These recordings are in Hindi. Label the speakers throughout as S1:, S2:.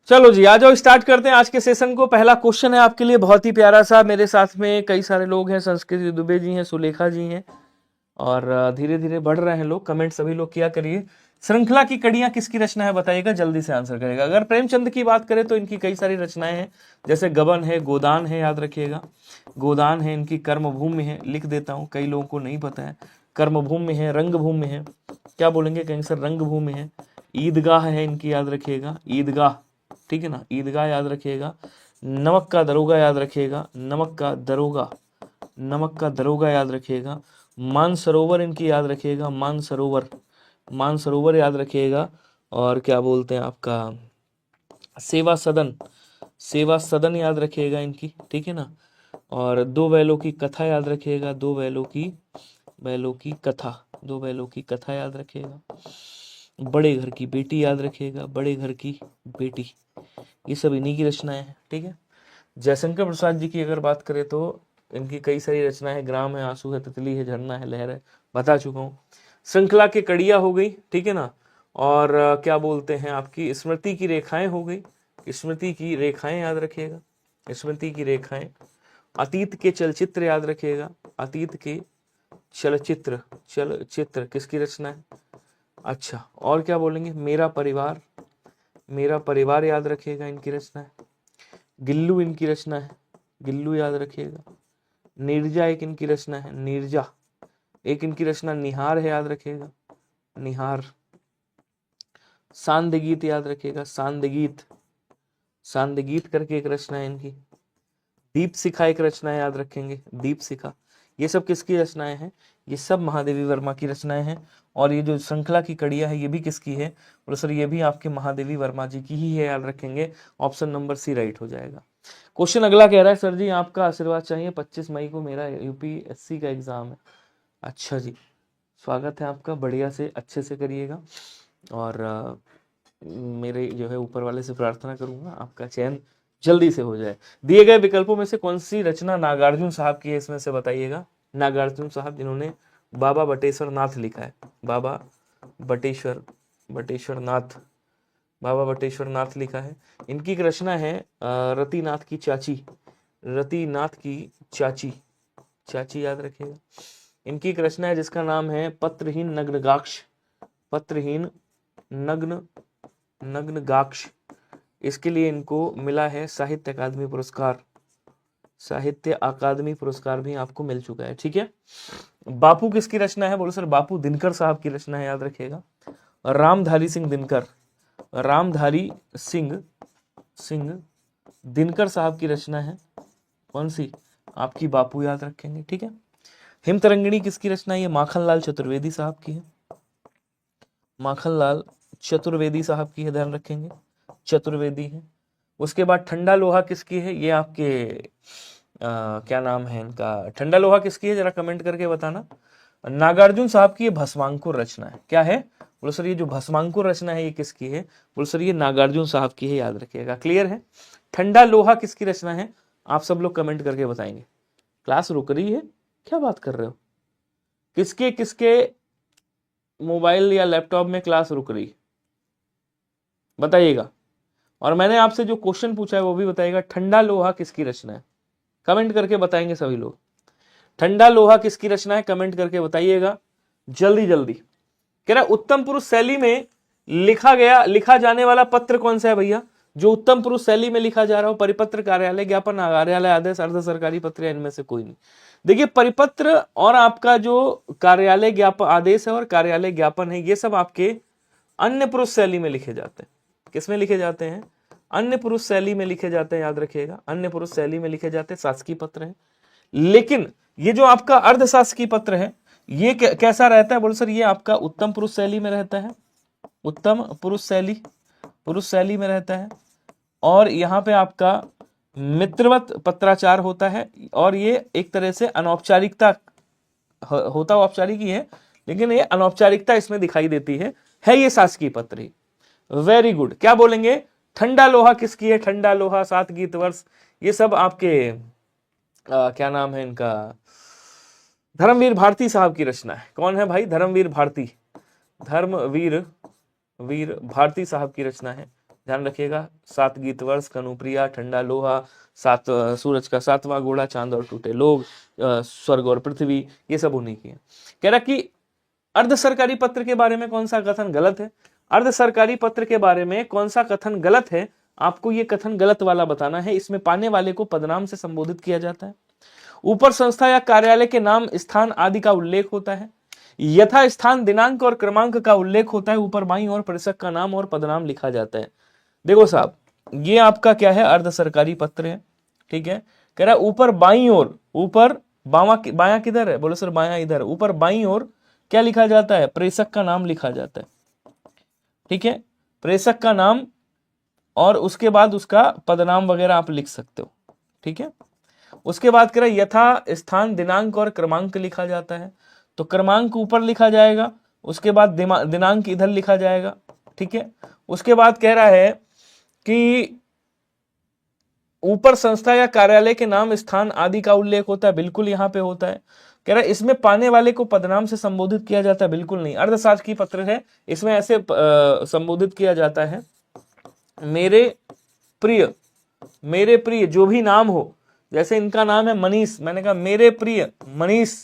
S1: चलो जी, आ जाओ, स्टार्ट करते हैं आज के सेशन को। पहला क्वेश्चन है आपके लिए बहुत ही प्यारा सा। मेरे साथ में कई सारे लोग हैं, संस्कृति दुबे जी हैं, सुलेखा जी हैं, और धीरे धीरे बढ़ रहे हैं लोग। कमेंट सभी लोग किया करिए। श्रृंखला की कड़ियां किसकी रचना है बताइएगा, जल्दी से आंसर करेगा। अगर प्रेमचंद की बात करें तो इनकी कई सारी रचनाएं हैं, जैसे गबन है, गोदान है, याद रखिएगा गोदान है इनकी, कर्मभूमि है, लिख देता हूं कई लोगों को नहीं पता है, कर्मभूमि है, रंगभूमि है, क्या बोलेंगे कहीं सर, रंगभूमि है, ईदगाह है इनकी, याद रखिएगा ईदगाह, ठीक है ना, ईदगाह याद रखिएगा, नमक का दरोगा याद रखिएगा, नमक का दरोगा, नमक का दरोगा याद रखिएगा, मानसरोवर इनकी याद रखिएगा, मानसरोवर, मानसरोवर याद रखिएगा, और क्या बोलते हैं आपका सेवा सदन, सेवा सदन याद रखिएगा इनकी, ठीक है ना, और दो बैलों की कथा याद रखिएगा, दो बैलों की कथा, दो बैलों की कथा याद रखिएगा, बड़े घर की बेटी याद रखिएगा, बड़े घर की बेटी, ये सब इन्हीं की रचनाएं हैं, ठीक है। जयशंकर प्रसाद जी की अगर बात करें तो इनकी कई सारी रचनाएं हैं, ग्राम है, आंसू है, तितली है, झरना है, लहर है, बता चुका हूँ। श्रृंखला के कड़िया हो गई, ठीक है ना, और क्या बोलते हैं आपकी स्मृति की रेखाएं हो गई, स्मृति की रेखाएं याद रखिएगा, स्मृति की रेखाएं, अतीत के चलचित्र याद रखिएगा, अतीत के चलचित्र, चलचित्र किसकी रचना है। अच्छा, और क्या बोलेंगे, मेरा परिवार, मेरा परिवार याद रखिएगा इनकी रचना है, गिल्लू इनकी रचना है, गिल्लू याद रखिएगा, नीरजा एक इनकी रचना है, नीरजा एक इनकी रचना, निहार है याद रखिएगा, निहार, सांदगीत याद रखिएगा, सांदगीत, सांदगीत करके एक रचना है इनकी, दीप शिखा एक रचना है याद रखेंगे, दीप शिखा, ये सब किसकी रचनाएं हैं, ये सब महादेवी वर्मा की रचनाएं हैं। और ये जो श्रृंखला की कड़िया है ये भी किसकी है, बोलो सर ये भी आपके महादेवी वर्मा जी की ही है, याद रखेंगे, ऑप्शन नंबर सी राइट हो जाएगा। क्वेश्चन अगला कह रहा है, सर जी आपका आशीर्वाद चाहिए, 25 मई को मेरा यूपीएससी का एग्जाम है। अच्छा जी, स्वागत है आपका, बढ़िया से अच्छे से करिएगा, और मेरे जो है ऊपर वाले से प्रार्थना करूंगा आपका चयन जल्दी से हो जाए। दिए गए विकल्पों में से कौन सी रचना नागार्जुन साहब की है, इसमें से बताइएगा। नागार्जुन साहब जिन्होंने बाबा बटेश्वर नाथ लिखा है, बाबा बटेश्वर नाथ, बाबा बटेश्वर नाथ लिखा है, इनकी एक रचना है रतिनाथ की चाची, रतिनाथ की चाची, चाची याद रखिएगा। इनकी एक रचना है जिसका नाम है पत्रहीन नग्नगाक्ष, पत्रहीन नग्नगाक्ष, इसके लिए इनको मिला है साहित्य अकादमी पुरस्कार, साहित्य अकादमी पुरस्कार भी आपको मिल चुका है, ठीक है। बापू किसकी रचना है, बोलो सर बापू दिनकर साहब की रचना है, याद रखिएगा, रामधारी सिंह दिनकर, रामधारी सिंह दिनकर साहब की रचना है, कौन सी आपकी, बापू याद रखेंगे, ठीक है। हिमतरंगिणी किसकी रचना है, ये माखनलाल चतुर्वेदी साहब की है, माखनलाल चतुर्वेदी साहब की है, ध्यान रखेंगे, चतुर्वेदी है। उसके बाद ठंडा लोहा किसकी है, ये आपके क्या नाम है इनका, ठंडा लोहा किसकी है जरा कमेंट करके बताना। नागार्जुन साहब की ये भस्मांकुर रचना है, क्या है, बोलो सर ये जो भस्मांकुर रचना है ये किसकी है, बोलो सर ये नागार्जुन साहब की है, याद रखिएगा, क्लियर है। ठंडा लोहा किसकी रचना है, आप सब लोग कमेंट करके बताएंगे। क्लास रुक रही है, क्या बात कर रहे हो, किसके किसके मोबाइल या लैपटॉप में क्लास रुक रही, बताइएगा। और मैंने आपसे जो क्वेश्चन पूछा है वो भी बताइएगा, ठंडा लोहा किसकी रचना है, कमेंट करके बताएंगे सभी लोग। ठंडा लोहा किसकी रचना है, कमेंट करके बताइएगा जल्दी जल्दी। कह रहा उत्तम पुरुष शैली में लिखा जाने वाला पत्र कौन सा है भैया, जो उत्तम पुरुष शैली में लिखा जा रहा हो, परिपत्र, कार्यालय ज्ञापन, कार्यालय आदेश, अर्ध सरकारी पत्र, या इनमें से कोई नहीं। देखिए परिपत्र और आपका जो कार्यालय ज्ञापन आदेश है और कार्यालय ज्ञापन है, ये सब आपके अन्य पुरुष शैली में लिखे जाते हैं। किसमें लिखे जाते हैं, अन्य पुरुष शैली में लिखे जाते हैं, याद रखिएगा, अन्य पुरुष शैली में लिखे जाते हैं, शासकीय पत्र है। लेकिन ये जो आपका अर्धशासकीय पत्र है ये कैसा रहता है, बोलो सर ये आपका उत्तम पुरुष शैली में रहता है, उत्तम पुरुष शैली में रहता है। और यहाँ पे आपका मित्रवत पत्राचार होता है, और ये एक तरह से अनौपचारिकता होता, औपचारिक ही है लेकिन ये अनौपचारिकता इसमें दिखाई देती है ये शासकीय पत्र ही। वेरी गुड, क्या बोलेंगे, ठंडा लोहा किसकी है, ठंडा लोहा, 7 गीत वर्ष, ये सब आपके क्या नाम है इनका, धर्मवीर भारती साहब की रचना है। कौन है भाई, धर्मवीर भारती, धर्मवीर भारती साहब की रचना है। ध्यान रखिएगा। 7 गीत वर्ष, कनुप्रिया, ठंडा लोहा, 7 सूरज का 7वां घोड़ा, चांद और टूटे लोग, स्वर्ग और पृथ्वी, ये सब उन्हीं की है। कह रहा कि अर्ध सरकारी पत्र के बारे में कौन सा कथन गलत है। अर्ध सरकारी पत्र के बारे में कौन सा कथन गलत है, आपको ये कथन गलत वाला बताना है। इसमें पाने वाले को पदनाम से संबोधित किया जाता है। ऊपर संस्था या कार्यालय के नाम, स्थान आदि का उल्लेख होता है। यथा स्थान, दिनांक और क्रमांक का उल्लेख होता है। ऊपर बाईं ओर प्रेषक का नाम और पदनाम लिखा जाता है। देखो साहब, ये आपका क्या है, अर्ध सरकारी पत्र है, ठीक है। कह रहा है ऊपर बाईं ओर, ऊपर बायां किधर है, बोलो सर बायां इधर, ऊपर बाईं ओर क्या लिखा जाता है, प्रेषक का नाम लिखा जाता है, ठीक है। प्रेषक का नाम और उसके बाद उसका पदनाम वगैरह आप लिख सकते हो, ठीक है। उसके बाद कह रहा है यथा स्थान, दिनांक और क्रमांक लिखा जाता है, तो क्रमांक ऊपर लिखा जाएगा, उसके बाद दिनांक इधर लिखा जाएगा, ठीक है। उसके बाद कह रहा है कि ऊपर संस्था या कार्यालय के नाम, स्थान आदि का उल्लेख होता है, बिल्कुल यहां पे होता है। कह रहा है इसमें पाने वाले को पदनाम से संबोधित किया जाता है, बिल्कुल नहीं। अर्धशासकीय पत्र है, इसमें ऐसे संबोधित किया जाता है, मेरे प्रिय, मेरे प्रिय जो भी नाम हो, जैसे इनका नाम है मनीष, मैंने कहा मेरे प्रिय मनीष,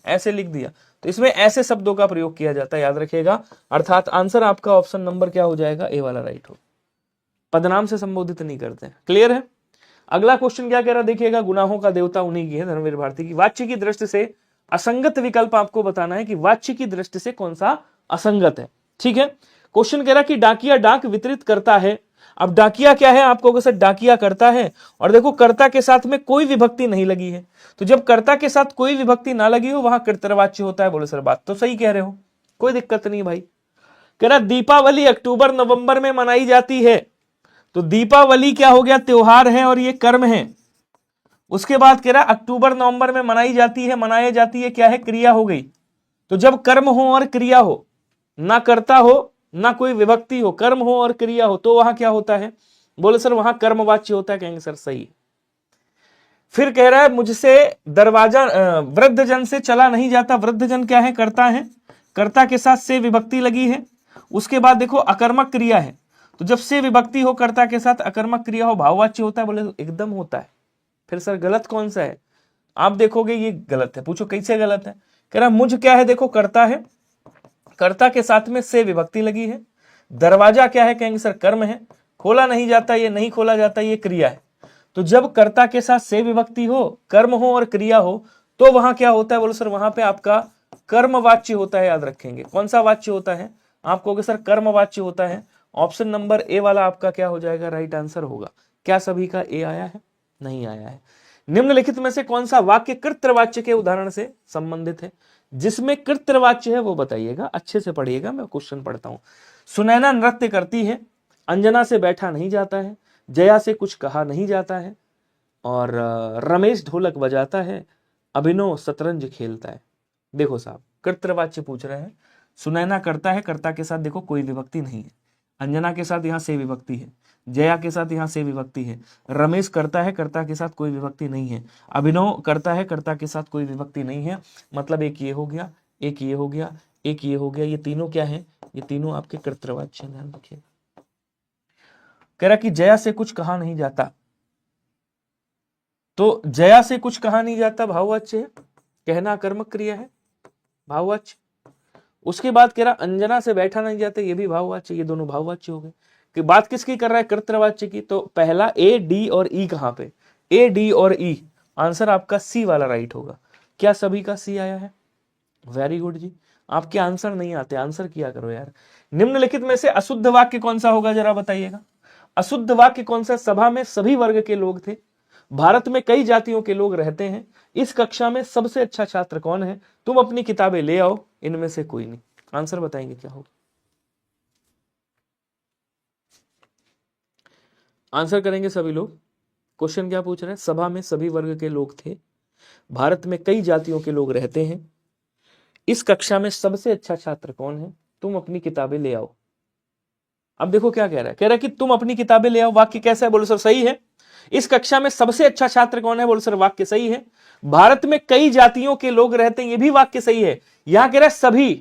S1: ऐसे लिख दिया, तो इसमें ऐसे शब्दों का प्रयोग किया जाता है, याद रखिएगा। अर्थात आंसर आपका ऑप्शन नंबर क्या हो जाएगा, ए वाला राइट हो। पदनाम से संबोधित नहीं करते हैं, क्लियर है। अगला क्वेश्चन क्या कह रहा है, देखिएगा, गुनाहों का देवता उन्हीं की है, धर्मवीर भारती की। वाच्य की दृष्टि से असंगत विकल्प आपको बताना है कि वाच्य की दृष्टि से कौन सा असंगत है, ठीक है। क्वेश्चन कह रहा कि डाकिया डाक वितरित करता है। अब डाकिया क्या है, आपको सर डाकिया करता है, और देखो कर्ता के साथ में कोई विभक्ति नहीं लगी है, तो जब कर्ता के साथ कोई विभक्ति ना लगी हो वहां कर्तृवाच्य होता है। बोले सर बात तो सही कह रहे हो, कोई दिक्कत नहीं भाई। कह रहा दीपावली अक्टूबर नवंबर में मनाई जाती है, तो दीपावली क्या हो गया, त्योहार है और ये कर्म है। उसके बाद कह रहा अक्टूबर नवंबर में मनाई जाती है, मनाई जाती है क्या है, क्रिया हो गई। तो जब कर्म हो और क्रिया हो, ना कर्ता हो ना कोई विभक्ति हो, कर्म हो और क्रिया हो, तो वहां क्या होता है, बोले सर वहां कर्मवाच्य होता है। कहेंगे सर सही है। फिर कह रहा है मुझसे दरवाजा, वृद्ध जन से चला नहीं जाता। वृद्ध जन क्या है, कर्ता है, कर्ता के साथ से विभक्ति लगी है। उसके बाद देखो अकर्मक क्रिया है, तो जब से विभक्ति हो कर्ता के साथ, अकर्मक क्रिया हो, भाववाच्य होता है। बोले एकदम होता है। फिर सर गलत कौन सा है, आप देखोगे ये गलत है। पूछो कैसे गलत है, कह रहा मुझ क्या है, देखो कर्ता है, कर्ता के साथ में से विभक्ति लगी है। दरवाजा क्या है, कहेंगे सर कर्म है। खोला नहीं जाता, ये नहीं खोला जाता, ये क्रिया है। तो जब कर्ता के साथ से विभक्ति हो, कर्म हो और क्रिया हो, तो वहां क्या होता है, बोलो सर वहां पे आपका कर्मवाच्य होता है। याद रखेंगे कौन सा वाच्य होता है, आप कहोगे सर कर्मवाच्य होता है। ऑप्शन नंबर ए वाला आपका क्या हो जाएगा, राइट आंसर होगा। क्या सभी का ए आया है, नहीं आया है। निम्नलिखित में से कौन सा वाक्य कृतवाच्य के उदाहरण से संबंधित है, जिसमें कृतवाच्य है वो बताइएगा, अच्छे से पढ़िएगा, मैं क्वेश्चन पढ़ता हूं। सुनैना नृत्य करती है, अंजना से बैठा नहीं जाता है, जया से कुछ कहा नहीं जाता है, और रमेश ढोलक बजाता है, अभिनव शतरंज खेलता है। देखो साहब कृतवाच्य पूछ रहे हैं, सुनैना करता है, कर्ता के साथ देखो कोई विभक्ति नहीं है, अंजना के साथ यहां से विभक्ति है, जया के साथ यहां से विभक्ति है, रमेश करता है, कर्ता के साथ कोई विभक्ति नहीं है, अभिनव करता है, कर्ता के साथ कोई विभक्ति नहीं है। मतलब एक ये हो गया, एक ये हो गया, एक ये हो गया, ये तीनों क्या है, ये तीनों आपके कृतवाच्य। ध्यान रखिएगा। कह रहा कि जया से कुछ कहा नहीं जाता, तो जया से कुछ कहा नहीं जाता भाववाच्य है, कहना कर्मक क्रिया है, भाववाच्य। उसके बाद कह रहा अंजना से बैठा नहीं जाता, ये भी भाववाच्य, ये दोनों भाववाच्य हो गए। कि बात किसकी कर रहा है, कर्तवाच्य की। तो पहला ए डी और ई कहां पे, ए डी और ई, आंसर आपका सी वाला राइट होगा। क्या सभी का सी आया है, वेरी गुड जी। आपके आंसर नहीं आते, आंसर किया करो यार। निम्नलिखित में से अशुद्ध वाक्य कौन सा होगा, जरा बताइएगा। अशुद्ध वाक्य कौन सा, सभा में सभी वर्ग के लोग थे, भारत में कई जातियों के लोग रहते हैं, इस कक्षा में सबसे अच्छा छात्र कौन है, तुम अपनी किताबें ले आओ, इनमें से कोई नहीं। आंसर बताएंगे क्या होगा, आंसर करेंगे सभी लोग। क्वेश्चन क्या पूछ रहे हैं, सभा में सभी वर्ग के लोग थे, भारत में कई जातियों के लोग रहते हैं, इस कक्षा में सबसे अच्छा छात्र कौन है, तुम अपनी किताबें ले आओ। अब देखो क्या कह रहा है, कह रहा है कि तुम अपनी किताबें ले आओ, वाक्य कैसा है, बोलो सर सही है। इस कक्षा में सबसे अच्छा छात्र कौन है, बोलो सर वाक्य सही है। भारत में कई जातियों के लोग रहते हैं, ये भी वाक्य सही है। यहां कह रहा है सभी,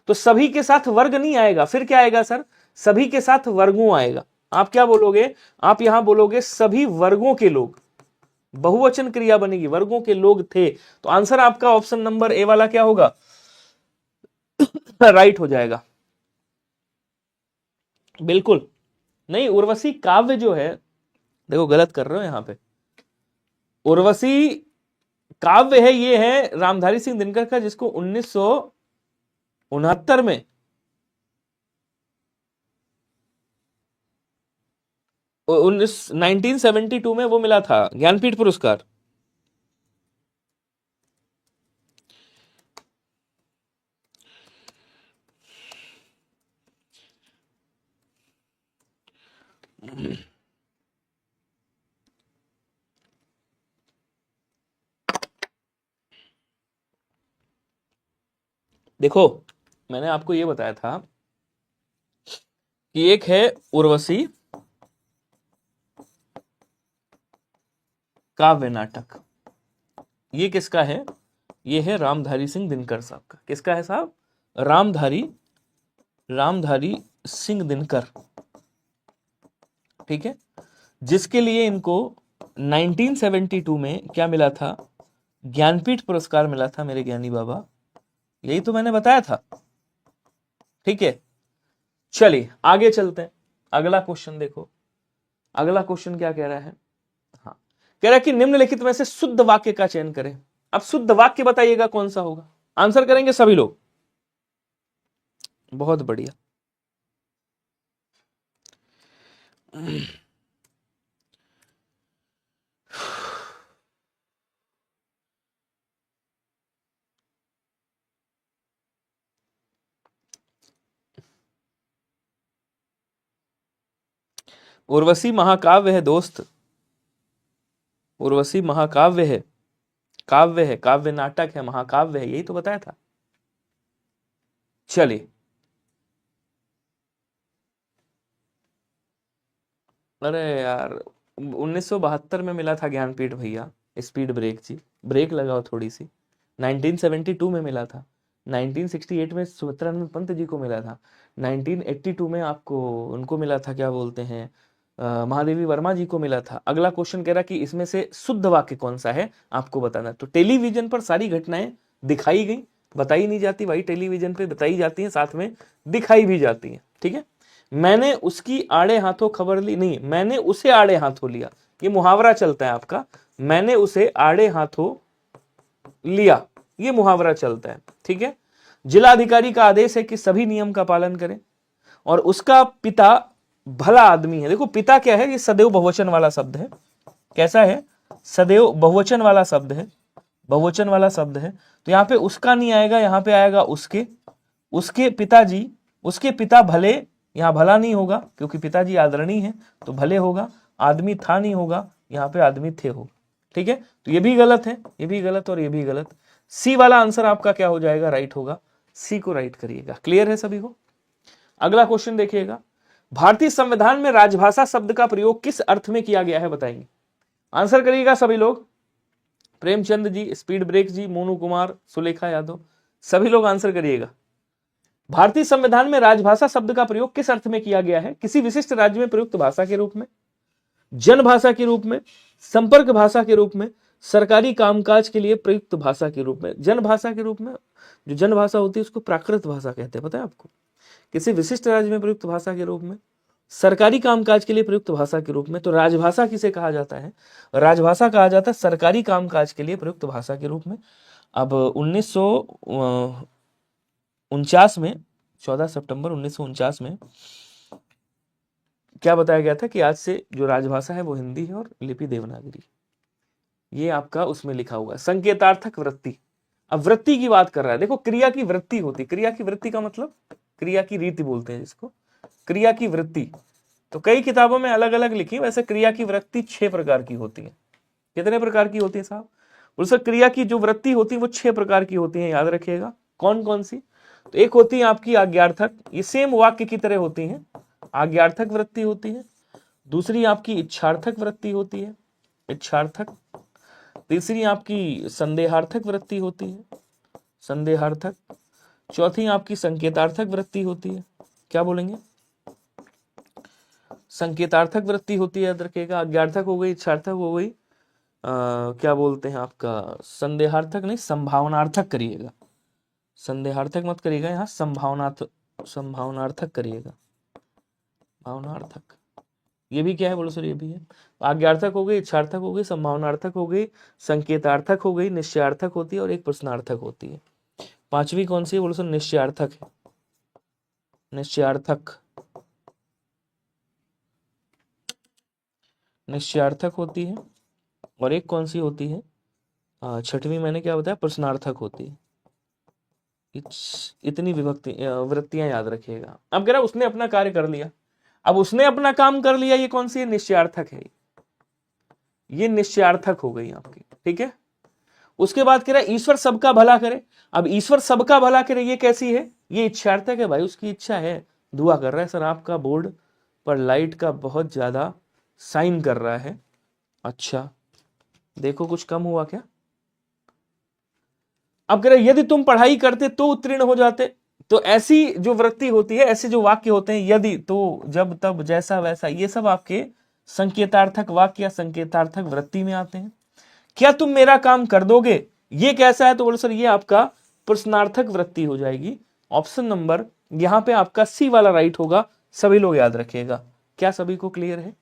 S1: तो सभी के साथ वर्ग नहीं आएगा, फिर क्या आएगा सर, सभी के साथ वर्गों आएगा। आप क्या बोलोगे? आप यहां बोलोगे सभी वर्गों के लोग, बहुवचन क्रिया बनेगी, वर्गों के लोग थे। तो आंसर आपका ऑप्शन नंबर ए वाला क्या होगा? राइट हो जाएगा। बिल्कुल नहीं, उर्वशी काव्य जो है, देखो गलत कर रहे हो यहां पे। उर्वशी काव्य है, ये है रामधारी सिंह दिनकर का, जिसको 1969 में 1972 में वो मिला था ज्ञानपीठ पुरस्कार। देखो मैंने आपको ये बताया था कि एक है उर्वशी काव्य नाटक, ये किसका है? ये है रामधारी सिंह दिनकर साहब का। किसका है साहब? रामधारी सिंह दिनकर, ठीक है, जिसके लिए इनको 1972 में क्या मिला था? ज्ञानपीठ पुरस्कार मिला था मेरे ज्ञानी बाबा। यही तो मैंने बताया था, ठीक है। चलिए आगे चलते हैं, अगला क्वेश्चन देखो। अगला क्वेश्चन क्या कह रहा है? हाँ, कह रहा है कि निम्नलिखित में से शुद्ध वाक्य का चयन करें। अब शुद्ध वाक्य बताइएगा कौन सा होगा। आंसर करेंगे सभी लोग? बहुत बढ़िया। उर्वशी महाकाव्य है दोस्त, उर्वशी महाकाव्य है, काव्य है, काव्य नाटक है, महाकाव्य है, यही तो बताया था। चलिए, अरे यार 1972 में मिला था ज्ञानपीठ भैया। स्पीड ब्रेक जी, ब्रेक लगाओ थोड़ी सी। 1972 में मिला था, 1968 में सुमित्रानंद पंत जी को मिला था, 1982 में आपको उनको मिला था, क्या बोलते हैं, महादेवी वर्मा जी को मिला था। अगला क्वेश्चन कह रहा कि इसमें से शुद्ध वाक्य कौन सा है आपको बताना। तो टेलीविजन पर सारी घटनाएं दिखाई गई, बताई नहीं जाती भाई, टेलीविजन पे बताई जाती हैं, साथ में दिखाई भी जाती हैं, ठीक है। मैंने उसकी आड़े हाथों खबर ली, नहीं, मैंने उसे आड़े हाथों लिया, ये मुहावरा चलता है आपका। मैंने उसे आड़े हाथों लिया, ये मुहावरा चलता है, ठीक है। जिलाधिकारी का आदेश है कि सभी नियम का पालन करें, और उसका पिता भला आदमी है। देखो पिता क्या है, ये सदैव बहुवचन वाला शब्द है। कैसा है? सदैव बहुवचन वाला शब्द है, बहुवचन वाला शब्द है। तो यहाँ पे उसका नहीं आएगा, यहाँ पे आएगा उसके, उसके पिताजी, उसके पिता भले, यहाँ भला नहीं होगा क्योंकि पिताजी आदरणीय है, तो भले होगा। आदमी था नहीं होगा, यहाँ पे आदमी थे होगा, ठीक है। तो ये भी गलत है, ये भी गलत और ये भी गलत। सी वाला आंसर आपका क्या हो जाएगा? राइट होगा। सी को राइट करिएगा। क्लियर है सभी को? अगला क्वेश्चन देखिएगा। भारतीय संविधान में राजभाषा शब्द का प्रयोग किस अर्थ में किया गया है बताएंगे। आंसर करिएगा सभी लोग। प्रेमचंद जी, स्पीड ब्रेक जी, मोनू कुमार, सुलेखा यादव, सभी लोग आंसर करिएगा। भारतीय संविधान में राजभाषा शब्द का प्रयोग किस अर्थ में किया गया है? किसी विशिष्ट राज्य में प्रयुक्त भाषा के रूप में, जन भाषा के रूप में, संपर्क भाषा के रूप में, सरकारी कामकाज के लिए प्रयुक्त भाषा के रूप में। जन भाषा के रूप में, जो जन भाषा होती है उसको प्राकृत भाषा कहते हैं, पता है आपको। किसी विशिष्ट राज्य में प्रयुक्त भाषा के रूप में, सरकारी कामकाज के लिए प्रयुक्त भाषा के रूप में। तो राजभाषा किसे कहा जाता है? राजभाषा कहा जाता है सरकारी कामकाज के लिए प्रयुक्त भाषा के रूप में। अब 1949 में, 14 सितंबर 1949 में क्या बताया गया था कि आज से जो राजभाषा है वो हिंदी है और लिपि देवनागरी। ये आपका उसमें लिखा हुआ है। संकेतार्थक वृत्ति, अब वृत्ति की बात कर रहा है। देखो क्रिया की वृत्ति होती, क्रिया की वृत्ति का मतलब क्रिया की रीति बोलते हैं जिसको, क्रिया की वृत्ति। तो कई किताबों में अलग अलग लिखी, वैसे क्रिया की वृत्ति 6 प्रकार की होती है। कितने प्रकार की होती है साहब? उससे क्रिया की जो वृत्ति होती है वो 6 प्रकार की होती है, याद रखिएगा। कौन कौन सी? तो एक होती है आपकी आज्ञार्थक, ये सेम वाक्य की तरह होती है, आज्ञार्थक वृत्ति होती है। दूसरी आपकी इच्छार्थक वृत्ति होती है, इच्छार्थक। तीसरी आपकी संदेहार्थक वृत्ति होती है, संदेहार्थक। चौथी आपकी संकेतार्थक वृत्ति होती है, क्या बोलेंगे? संकेतार्थक वृत्ति होती है, याद रखिएगा। अज्ञार्थक हो गई, इच्छार्थक हो गई, क्या बोलते हैं आपका, संदेहार्थक नहीं, संभावनार्थक करिएगा। संदेहार्थक मत करिएगा, यहाँ संभावनार्थक करिएगा, भावनार्थक। ये भी क्या है बोलो सर, ये भी है। आज्ञार्थक हो गई, इच्छार्थक हो गई, संभावनार्थक हो गई, संकेतार्थक हो गई, निश्चयार्थक होती है और एक प्रश्नार्थक होती है। पांचवी कौन सी है बोलो सर, निश्चयार्थक है, निश्चयार्थक, निश्चयार्थक होती है। और एक कौन सी होती है, छठवीं मैंने क्या बताया, प्रश्नार्थक होती है। इतनी विभक्ति वृत्तियां याद रखिएगा। अब कह रहा उसने अपना कार्य कर लिया, अब उसने अपना काम कर लिया, ये कौन सी है, निश्चयार्थक है, ये निश्चयार्थक हो गई आपकी, ठीक है। उसके बाद कह रहा है ईश्वर सबका भला करे। अब ईश्वर सबका भला करे, ये कैसी है, ये इच्छार्थक है भाई, उसकी इच्छा है, दुआ कर रहा है। सर आपका बोर्ड पर लाइट का बहुत ज्यादा साइन कर रहा है, अच्छा देखो कुछ कम हुआ क्या। अब कह रहे यदि तुम पढ़ाई करते तो उत्तीर्ण हो जाते। तो ऐसी जो वृत्ति होती है, ऐसे जो वाक्य होते हैं, यदि, तो, जब, तब, जैसा, वैसा, ये सब आपके संकेतार्थक वाक्य या संकेतार्थक वृत्ति में आते हैं। क्या तुम मेरा काम कर दोगे, ये कैसा है, तो बोलो सर ये आपका प्रश्नार्थक वृत्ति हो जाएगी। ऑप्शन नंबर यहां पे आपका सी वाला राइट होगा, सभी लोग याद रखिएगा। क्या सभी को क्लियर है,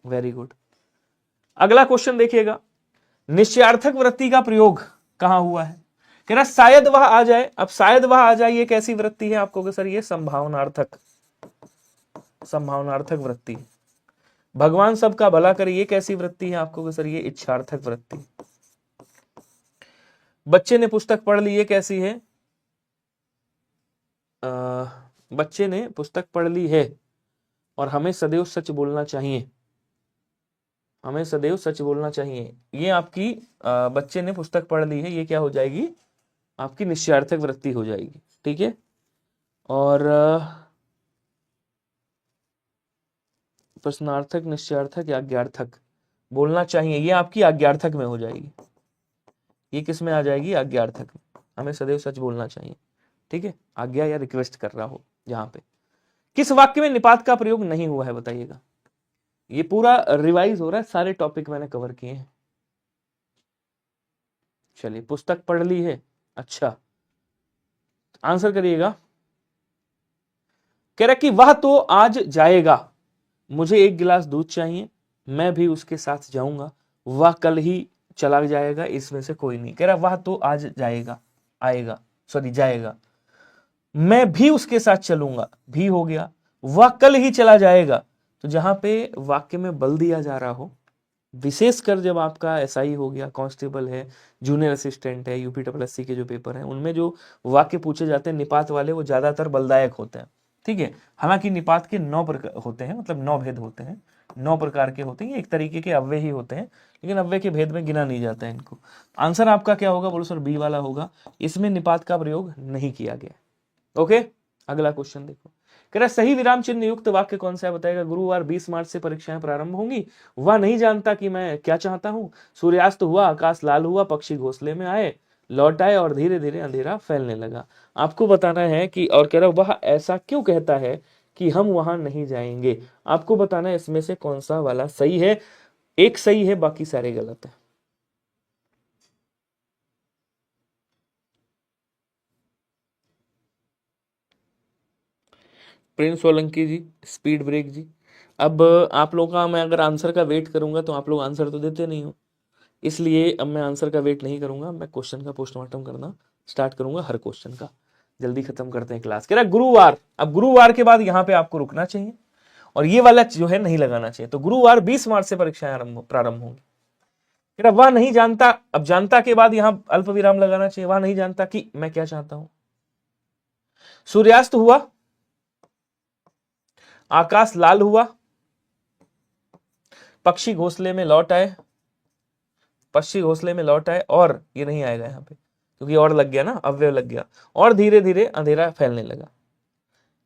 S1: वेरी गुड। अगला क्वेश्चन देखिएगा, निश्चयार्थक वृत्ति का प्रयोग कहां हुआ है। कह रहा शायद वह आ जाए। अब शायद वह आ जाए, ये कैसी वृत्ति है आपको, सर ये संभावनार्थक, संभावनार्थक वृत्ति। भगवान सबका भला करे, ये कैसी वृत्ति है आपको, सर ये इच्छार्थक वृत्ति। बच्चे ने पुस्तक पढ़ ली, ये कैसी है, बच्चे ने पुस्तक पढ़ ली है और हमें सदैव सच बोलना चाहिए, हमें सदैव सच बोलना चाहिए, ये आपकी बच्चे ने पुस्तक पढ़ ली है, ये क्या हो जाएगी, आपकी निश्चयार्थक वृत्ति हो जाएगी, ठीक है। और प्रश्नार्थक, निश्चयार्थक या आज्ञार्थक, बोलना चाहिए, ये आपकी आज्ञार्थक में हो जाएगी। ये किस में आ जाएगी, आज्ञार्थक में, हमें सदैव सच बोलना चाहिए, ठीक है। आज्ञा या रिक्वेस्ट कर रहा हो जहां पे। किस वाक्य में निपात का प्रयोग नहीं हुआ है बताइएगा। ये पूरा रिवाइज हो रहा है, सारे टॉपिक मैंने कवर किए हैं। चलिए, पुस्तक पढ़ ली है, अच्छा आंसर करिएगा। कह रहा कि वह तो आज जाएगा, मुझे एक गिलास दूध चाहिए, मैं भी उसके साथ जाऊंगा, वह कल ही चला जाएगा, इसमें से कोई नहीं। कह रहा वह तो आज जाएगा, आएगा, सॉरी जाएगा, मैं भी उसके साथ चलूंगा, भी हो गया, वह कल ही चला जाएगा। तो जहां पे वाक्य में बल दिया जा रहा हो, विशेषकर जब आपका एसआई हो गया, कांस्टेबल है, जूनियर असिस्टेंट है, यूपीएससी के जो पेपर हैं, उनमें जो वाक्य पूछे जाते हैं निपात वाले, वो ज्यादातर बलदायक होते हैं, ठीक है। हालांकि निपात के 9 प्रकार होते हैं, मतलब 9 भेद होते हैं, 9 प्रकार के होते हैं, एक तरीके के अव्यय ही होते हैं, लेकिन अव्यय के भेद में गिना नहीं जाता है इनको। आंसर आपका क्या होगा बोलो सर, बी वाला होगा, इसमें निपात का प्रयोग नहीं किया गया। ओके, अगला क्वेश्चन देखो। कह रहा सही विराम चिन्ह युक्त वाक्य कौन सा है बताएगा। गुरुवार 20 मार्च से परीक्षाएं प्रारंभ होंगी, वह नहीं जानता कि मैं क्या चाहता हूं, सूर्यास्त हुआ, आकाश लाल हुआ, पक्षी घोंसले में आए, लौट आए और धीरे धीरे अंधेरा फैलने लगा। आपको बताना है कि, और कह रहा वह ऐसा क्यों कहता है कि हम वहां नहीं जाएंगे। आपको बताना है इसमें से कौन सा वाला सही है। एक सही है, बाकी सारे गलत है। प्रिंस सोलंकी जी, स्पीड ब्रेक जी। अब आप लोगों का मैं अगर आंसर का वेट करूंगा तो आप लोग आंसर तो देते नहीं हो, इसलिए अब मैं आंसर का वेट नहीं करूंगा, मैं क्वेश्चन का पोस्टमार्टम करना स्टार्ट करूंगा, हर क्वेश्चन का। जल्दी खत्म करते हैं क्लास। कह रहा गुरुवार, अब गुरुवार के बाद यहाँ पे आपको रुकना चाहिए और ये वाला जो है नहीं लगाना चाहिए। तो गुरुवार 20 मार्च से परीक्षाएं प्रारंभ होंगी। कह रहा वह नहीं जानता, अब जानता के बाद यहां अल्प विराम लगाना चाहिए, वह नहीं जानता कि मैं क्या चाहता हूं। सूर्यास्त हुआ, आकाश लाल हुआ, पक्षी घोंसले में लौट आए, पक्षी घोंसले में लौट आए, और ये नहीं आएगा यहाँ पे क्योंकि और लग गया ना, अव्यय लग गया, और धीरे धीरे अंधेरा फैलने लगा।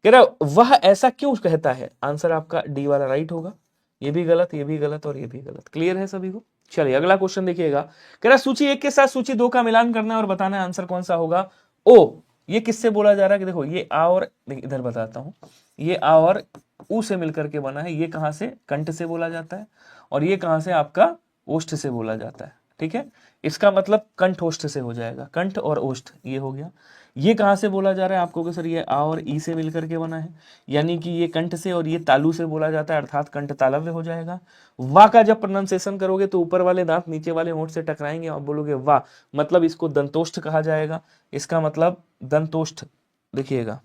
S1: कह रहा वह ऐसा क्यों कहता है। आंसर आपका डी वाला राइट होगा। ये भी गलत, ये भी गलत और ये भी गलत। क्लियर है सभी को। चलिए अगला क्वेश्चन देखिएगा। कह रहा सूची 1 के साथ सूची 2 का मिलान करना है और बताना है आंसर कौन सा होगा। ओ, ये किससे बोला जा रहा है कि देखो ये आ और इधर बताता हूं, ये आ और ऊ से मिलकर के बना है, ये कहां से, कंठ से बोला जाता है, और ये कहां से आपका ओष्ठ से बोला जाता है। ठीक है, इसका मतलब कंठ ओष्ठ से हो जाएगा, कंठ और ओष्ठ ये हो गया। ये कहां से बोला जा रहा है आपको कि सर ये आ और ई से मिलकर के बना है, यानी कि ये कंठ से और ये तालु से बोला जाता है, अर्थात कंठ तालव्य हो जाएगा। वाह का जब प्रोनाउंसिएशन करोगे तो ऊपर वाले दांत नीचे वाले होंठ से टकराएंगे और बोलोगे वाह, मतलब इसको दंतोष्ठ कहा जाएगा। इसका मतलब दंतोष्ठ, देखिएगा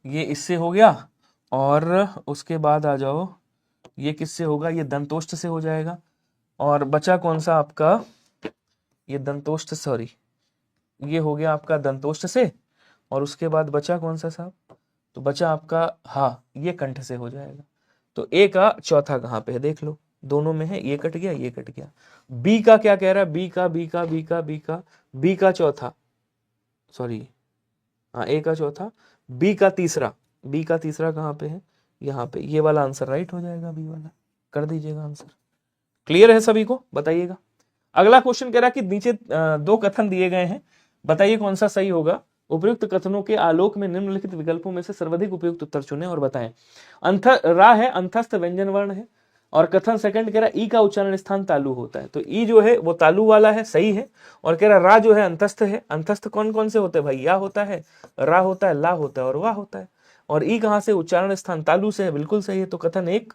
S1: ये इससे हो गया, और उसके बाद आ जाओ, ये किससे होगा, ये दंतोष्ठ से हो जाएगा। और बचा कौन सा आपका, ये दंतोष्ठ, सॉरी ये हो गया आपका दंतोष्ठ से, और उसके बाद बचा कौन सा साहब, तो बचा आपका हाँ, ये कंठ से हो जाएगा। तो ए का चौथा कहाँ पे है देख लो, दोनों में है, ये कट गया ये कट गया। बी का क्या कह रहा है, बी का चौथा, सॉरी हाँ ए का चौथा, बी का तीसरा कहाँ पे है, यहाँ पे, ये वाला आंसर राइट हो जाएगा, बी वाला कर दीजिएगा आंसर। क्लियर है सभी को, बताइएगा। अगला क्वेश्चन कह रहा है कि नीचे दो कथन दिए गए हैं, बताइए कौन सा सही होगा। उपयुक्त कथनों के आलोक में निम्नलिखित विकल्पों में से सर्वाधिक उपयुक्त उत्तर चुनें और बताएं। रा है अंतस्थ व्यंजन वर्ण है, और कथन सेकंड कह रहा है ई का उच्चारण स्थान तालु होता है, तो ई जो है वो तालु वाला है, सही है। और कह रहा रा जो है अंतस्थ है, अंतस्थ कौन कौन से होते हैं भाई, या होता है, रा होता है, ला होता है और वाह होता है। और ई कहां से, उच्चारण स्थान तालु से है, बिल्कुल सही है। तो कथन 1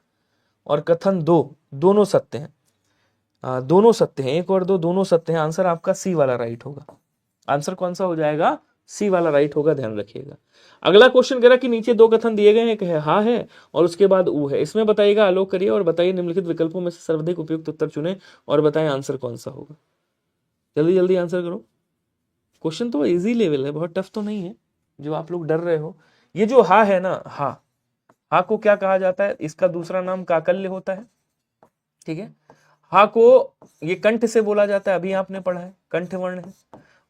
S1: और कथन 2 दोनों सत्य हैं, दोनों सत्य हैं, 1 और 2 दोनों सत्य हैं। आंसर आपका सी वाला राइट होगा। आंसर कौन सा हो जाएगा, सी वाला राइट होगा, ध्यान रखिएगा। अगला क्वेश्चन कह रहा कि नीचे दो कथन दिए गए हैं, एक है हा है और उसके बाद ऊ है, इसमें बताइएगा, आलोक करिए और बताइए निम्नलिखित विकल्पों में से सर्वाधिक उपयुक्त उत्तर चुने और बताएं आंसर कौन सा होगा। जल्दी जल्दी आंसर करो। क्वेश्चन तो इजी लेवल है, बहुत टफ तो नहीं है जो आप लोग डर रहे हो। ये जो हा है ना, हा को क्या कहा जाता है, इसका दूसरा नाम काकल्य होता है। ठीक है, हा को ये कंठ से बोला जाता है, अभी आपने पढ़ा है, कंठ वर्ण है।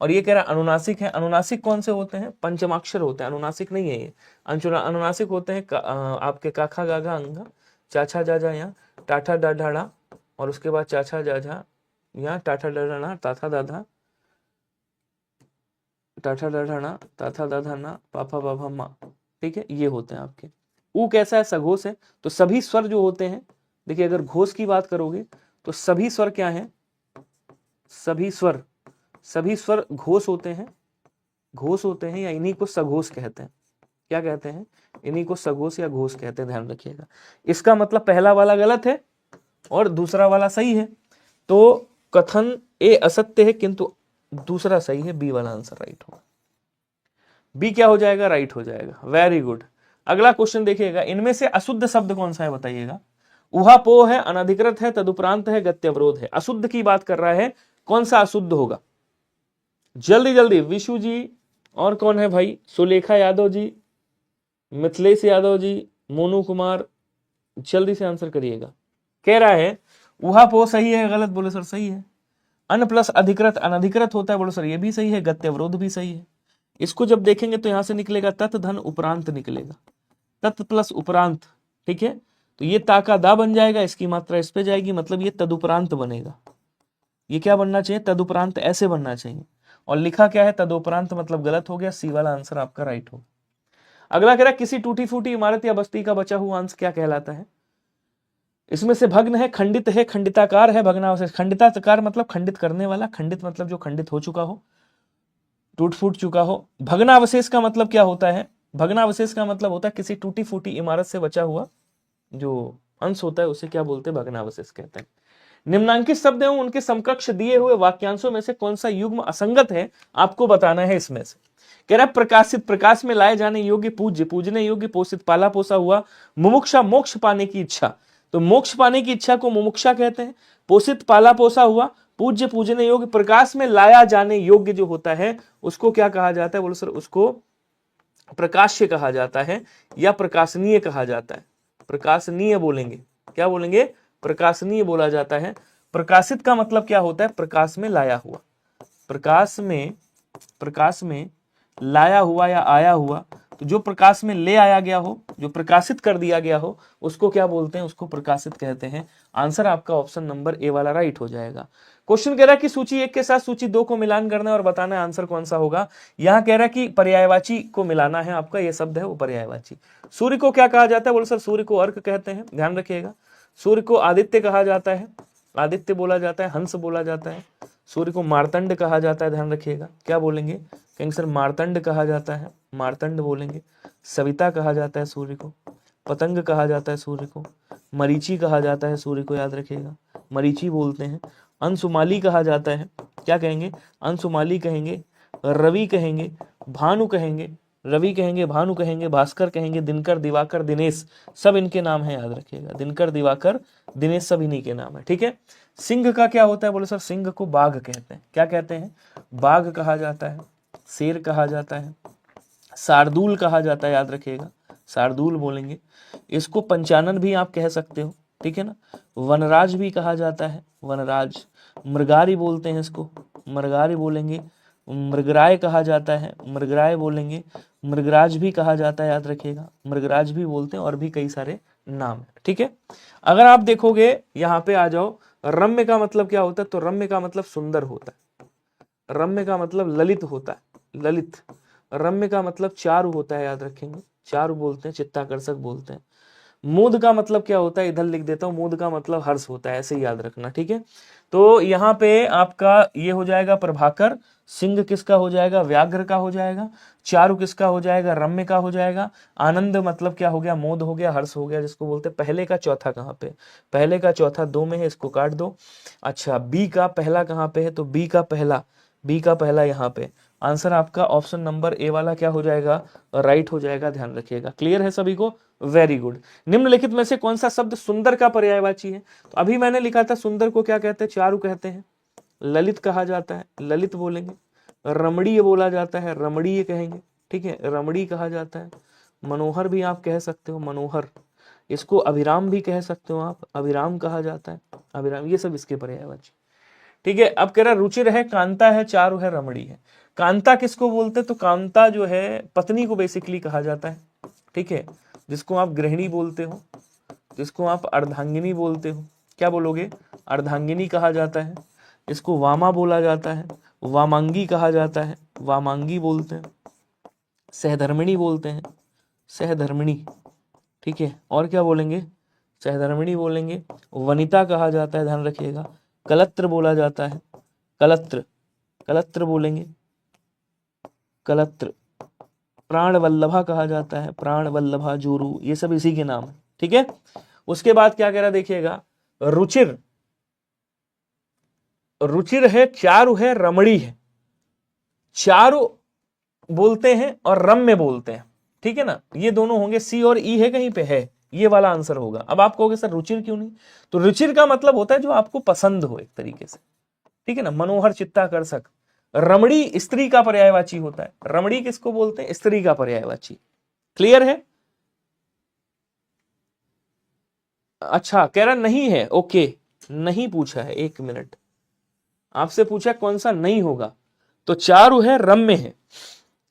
S1: और ये कह रहा अनुनासिक है। अनुनासिक कौन से होते हैं, पंचमाक्षर होते हैं, अनुनासिक नहीं है ये। अनुनासिक होते हैं आपके काखा गागा अंगा, चाछा जाजा यहाँ, टाठा डाढ़ा, और उसके बाद चाछा जाझा यहाँ, टाठा डाढ़ा ताथा दाधा, टाठा डाढ़ा ताथा दाधा ना, पापा बाबा माँ। ठीक है, ये होते हैं आपके। ऊ कैसा है, सघोष है। तो सभी स्वर जो होते हैं, देखिए अगर घोष की बात करोगे तो सभी स्वर क्या हैं, सभी स्वर घोष होते हैं, या इन्हीं को सघोष कहते हैं। क्या कहते हैं, इन्हीं को सघोष या घोष कहते हैं, ध्यान रखिएगा। इसका मतलब पहला वाला गलत है और दूसरा वाला सही है। तो कथन ए असत्य है किंतु दूसरा सही है, बी वाला आंसर राइट होगा। बी क्या हो जाएगा, राइट हो जाएगा, वेरी गुड। अगला क्वेश्चन देखिएगा, इनमें से अशुद्ध शब्द कौन सा है बताइएगा। उहापो है, अनधिकृत है, तदुपरांत है, गत्यवरोध है। अशुद्ध की बात कर रहा है, कौन सा अशुद्ध होगा, जल्दी जल्दी। विशु जी, और कौन है भाई, सुलेखा यादव जी, मिथिलेश यादव जी, मोनू कुमार, जल्दी से आंसर करिएगा। कह रहा है उहापो सही है, गलत, बोले सर सही है। अन प्लस अधिकृत, अनधिकृत होता है, बोलो सर ये भी सही है। गत्यवरोध भी सही है। इसको जब देखेंगे तो यहां से निकलेगा तत् धन उपरांत निकलेगा, तत् प्लस उपरांत। ठीक है, तो ये ता का दा बन जाएगा, इसकी मात्रा इस पे जाएगी, मतलब ये तदुपरांत बनेगा। ये क्या बनना चाहिए, तदुपरांत ऐसे बनना चाहिए, और लिखा क्या है तदुपरांत, मतलब गलत हो गया। सी वाला आंसर आपका राइट होगा। अगला कह रहा है किसी टूटी फूटी इमारत या बस्ती का बचा हुआ अंश क्या कहलाता है। इसमें से भग्न है, खंडित है, खंडिताकार है, भग्नावशेष। खंडिताकार मतलब खंडित करने वाला, खंडित मतलब जो खंडित हो चुका हो, टूट फूट चुका हो। भग्नावशेष का मतलब क्या होता है, भग्नावशेष का मतलब होता है किसी टूटी फूटी इमारत से बचा हुआ जो अंश होता है, उसे क्या बोलते हैं, भग्नावशेष कहते हैं। निम्नांकित शब्द एवं उनके समकक्ष दिए हुए वाक्यांशों में से कौन सा युग्म असंगत है, आपको बताना है इसमें से। कह रहा है प्रकाशित, प्रकाश में लाए जाने योग्य, पूज्य, पूजने योग्य, पोषित, पाला पोसा हुआ, मुमुक्षा, मोक्ष पाने की इच्छा। तो मोक्ष पाने की इच्छा को मुमुक्षा कहते हैं। पोषित, पाला पोसा हुआ, पूज्य, पूजने योग्य, प्रकाश में लाया जाने योग्य जो होता है उसको क्या कहा जाता है, बोलो सर उसको प्रकाश्य कहा जाता है या प्रकाशनीय कहा जाता है। प्रकाशनीय बोलेंगे, क्या बोलेंगे, प्रकाशनीय बोला जाता है। प्रकाशित का मतलब क्या होता है, प्रकाश में लाया हुआ, प्रकाश में लाया हुआ या आया हुआ। तो जो प्रकाश में ले आया गया हो, जो प्रकाशित कर दिया गया हो, उसको क्या बोलते हैं? उसको प्रकाशित कहते हैं। आंसर आपका ऑप्शन नंबर ए वाला राइट हो जाएगा। क्वेश्चन कह रहा है कि सूची 1 के साथ सूची 2 को मिलान करना है और बताना है आंसर कौन सा होगा। यहां कह रहा है कि पर्यायवाची को मिलाना है, आपका ये शब्द है वो पर्यायवाची। सूर्य को क्या कहा जाता है? बोलो सर सूर्य को अर्क कहते हैं, ध्यान रखिएगा। सूर्य को आदित्य कहा जाता है, आदित्य बोला जाता है, हंस बोला जाता है। सूर्य को मार्तंड कहा जाता है, ध्यान रखिएगा। क्या बोलेंगे? कहेंगे सर मार्तंड कहा जाता है, मार्तंड बोलेंगे। सविता कहा जाता है सूर्य को, पतंग कहा जाता है सूर्य को, मरीचि कहा जाता है सूर्य को, याद रखिएगा, मरीचि बोलते हैं। अंशुमाली कहा जाता है, क्या कहेंगे? अंशुमाली कहेंगे। रवि कहेंगे, भानु कहेंगे, रवि कहेंगे, भानु कहेंगे, भास्कर कहेंगे, दिनकर, दिवाकर, दिनेश, सब इनके नाम है, याद रखिएगा। दिनकर, दिवाकर, दिनेश सब इन्हीं के नाम है, ठीक है। सिंह का क्या होता है? बोले सर सिंह को बाघ कहते हैं। क्या कहते हैं? बाघ कहा जाता है, शेर कहा जाता है, शार्दूल कहा जाता है, याद रखिएगा, शार्दूल बोलेंगे। इसको पंचानन भी आप कह सकते हो, ठीक है ना। वनराज भी कहा जाता है, वनराज। मृगारी बोलते हैं इसको, मृगारी बोलेंगे। मृगराय कहा जाता है, मृगराय बोलेंगे। मृगराज भी कहा जाता है, याद रखिएगा, मृगराज भी बोलते हैं। और भी कई सारे नाम है, ठीक है। अगर आप देखोगे यहाँ पे आ जाओ, रम्य का मतलब क्या होता है? तो रम्य का मतलब सुंदर होता है, रम्य का मतलब ललित होता है, ललित। रम्य का मतलब चारु होता है, याद रखेंगे, चारु बोलते हैं, चित्ताकर्षक बोलते हैं। मोद का मतलब क्या होता है? इधर लिख देता हूं, मोद का मतलब हर्ष होता है, ऐसे ही याद रखना, ठीक है। तो यहाँ पे आपका ये हो जाएगा प्रभाकर। सिंह किसका हो जाएगा? व्याघ्र का हो जाएगा। चारु किसका हो जाएगा? रम्य का हो जाएगा। आनंद मतलब क्या हो गया? मोद हो गया, हर्ष हो गया, जिसको बोलते हैं। पहले का चौथा कहाँ पे? पहले का चौथा 2 में है, इसको काट दो। अच्छा, बी का पहला कहाँ पे है? तो बी का पहला, बी का पहला यहाँ पे। आंसर आपका ऑप्शन नंबर ए वाला क्या हो जाएगा? राइट हो जाएगा, ध्यान रखिएगा। क्लियर है सभी को? Very good. निम्नलिखित में से कौन सा शब्द सुंदर का पर्यायवाची है? तो अभी मैंने लिखा था सुंदर को क्या कहते हैं? चारु कहते हैं। ललित कहा जाता है, ललित बोलेंगे। रमणीय बोला जाता है, रमणीय कहेंगे, ठीक है, रमणीय कहा जाता है। मनोहर भी आप कह सकते हो, मनोहर। इसको अभिराम भी कह सकते हो आप, अभिराम कहा जाता है, अभिराम। ये सब इसके पर्यायवाची, ठीक है। अब कह रहा रुचिर है, कांता है, चारु है, रमणी है। कांता किसको बोलते हैं? तो कांता जो है पत्नी को बेसिकली कहा जाता है, ठीक है, जिसको आप गृहिणी बोलते हो, जिसको आप अर्धांगिनी बोलते हो। क्या बोलोगे? अर्धांगिनी कहा जाता है। इसको वामा बोला जाता है, वामांगी कहा जाता है, वामांगी बोलते हैं। सहधर्मिणी बोलते हैं, सहधर्मिणी, ठीक है। और क्या बोलेंगे? सहधर्मिणी बोलेंगे। वनिता कहा जाता है, ध्यान रखिएगा। कलत्र बोला जाता है, कलत्र, कलत्र बोलेंगे, कलत्र। प्राण वल्लभा कहा जाता है, प्राण वल्लभा, जोरू, ये सब इसी के नाम है, ठीक है। उसके बाद क्या कह रहा देखिएगा, रुचिर, रुचिर है, चारु है, रमणी है। चारु बोलते हैं और रम्य बोलते हैं, ठीक है ना। ये दोनों होंगे, सी और ई है कहीं पे? है, ये वाला आंसर होगा। अब आप कहोगे सर रुचिर क्यों नहीं? तो रुचिर का मतलब होता है जो आपको पसंद हो, एक तरीके से, ठीक है ना। मनोहर, चित्ताकर्षक। रमणी स्त्री का पर्यायवाची होता है। रमणी किसको बोलते हैं? स्त्री का पर्यायवाची। क्लियर है? अच्छा, कह रहा नहीं है, ओके, नहीं पूछा है, 1 मिनट। आपसे पूछा कौन सा नहीं होगा, तो चारु है, रम्य है।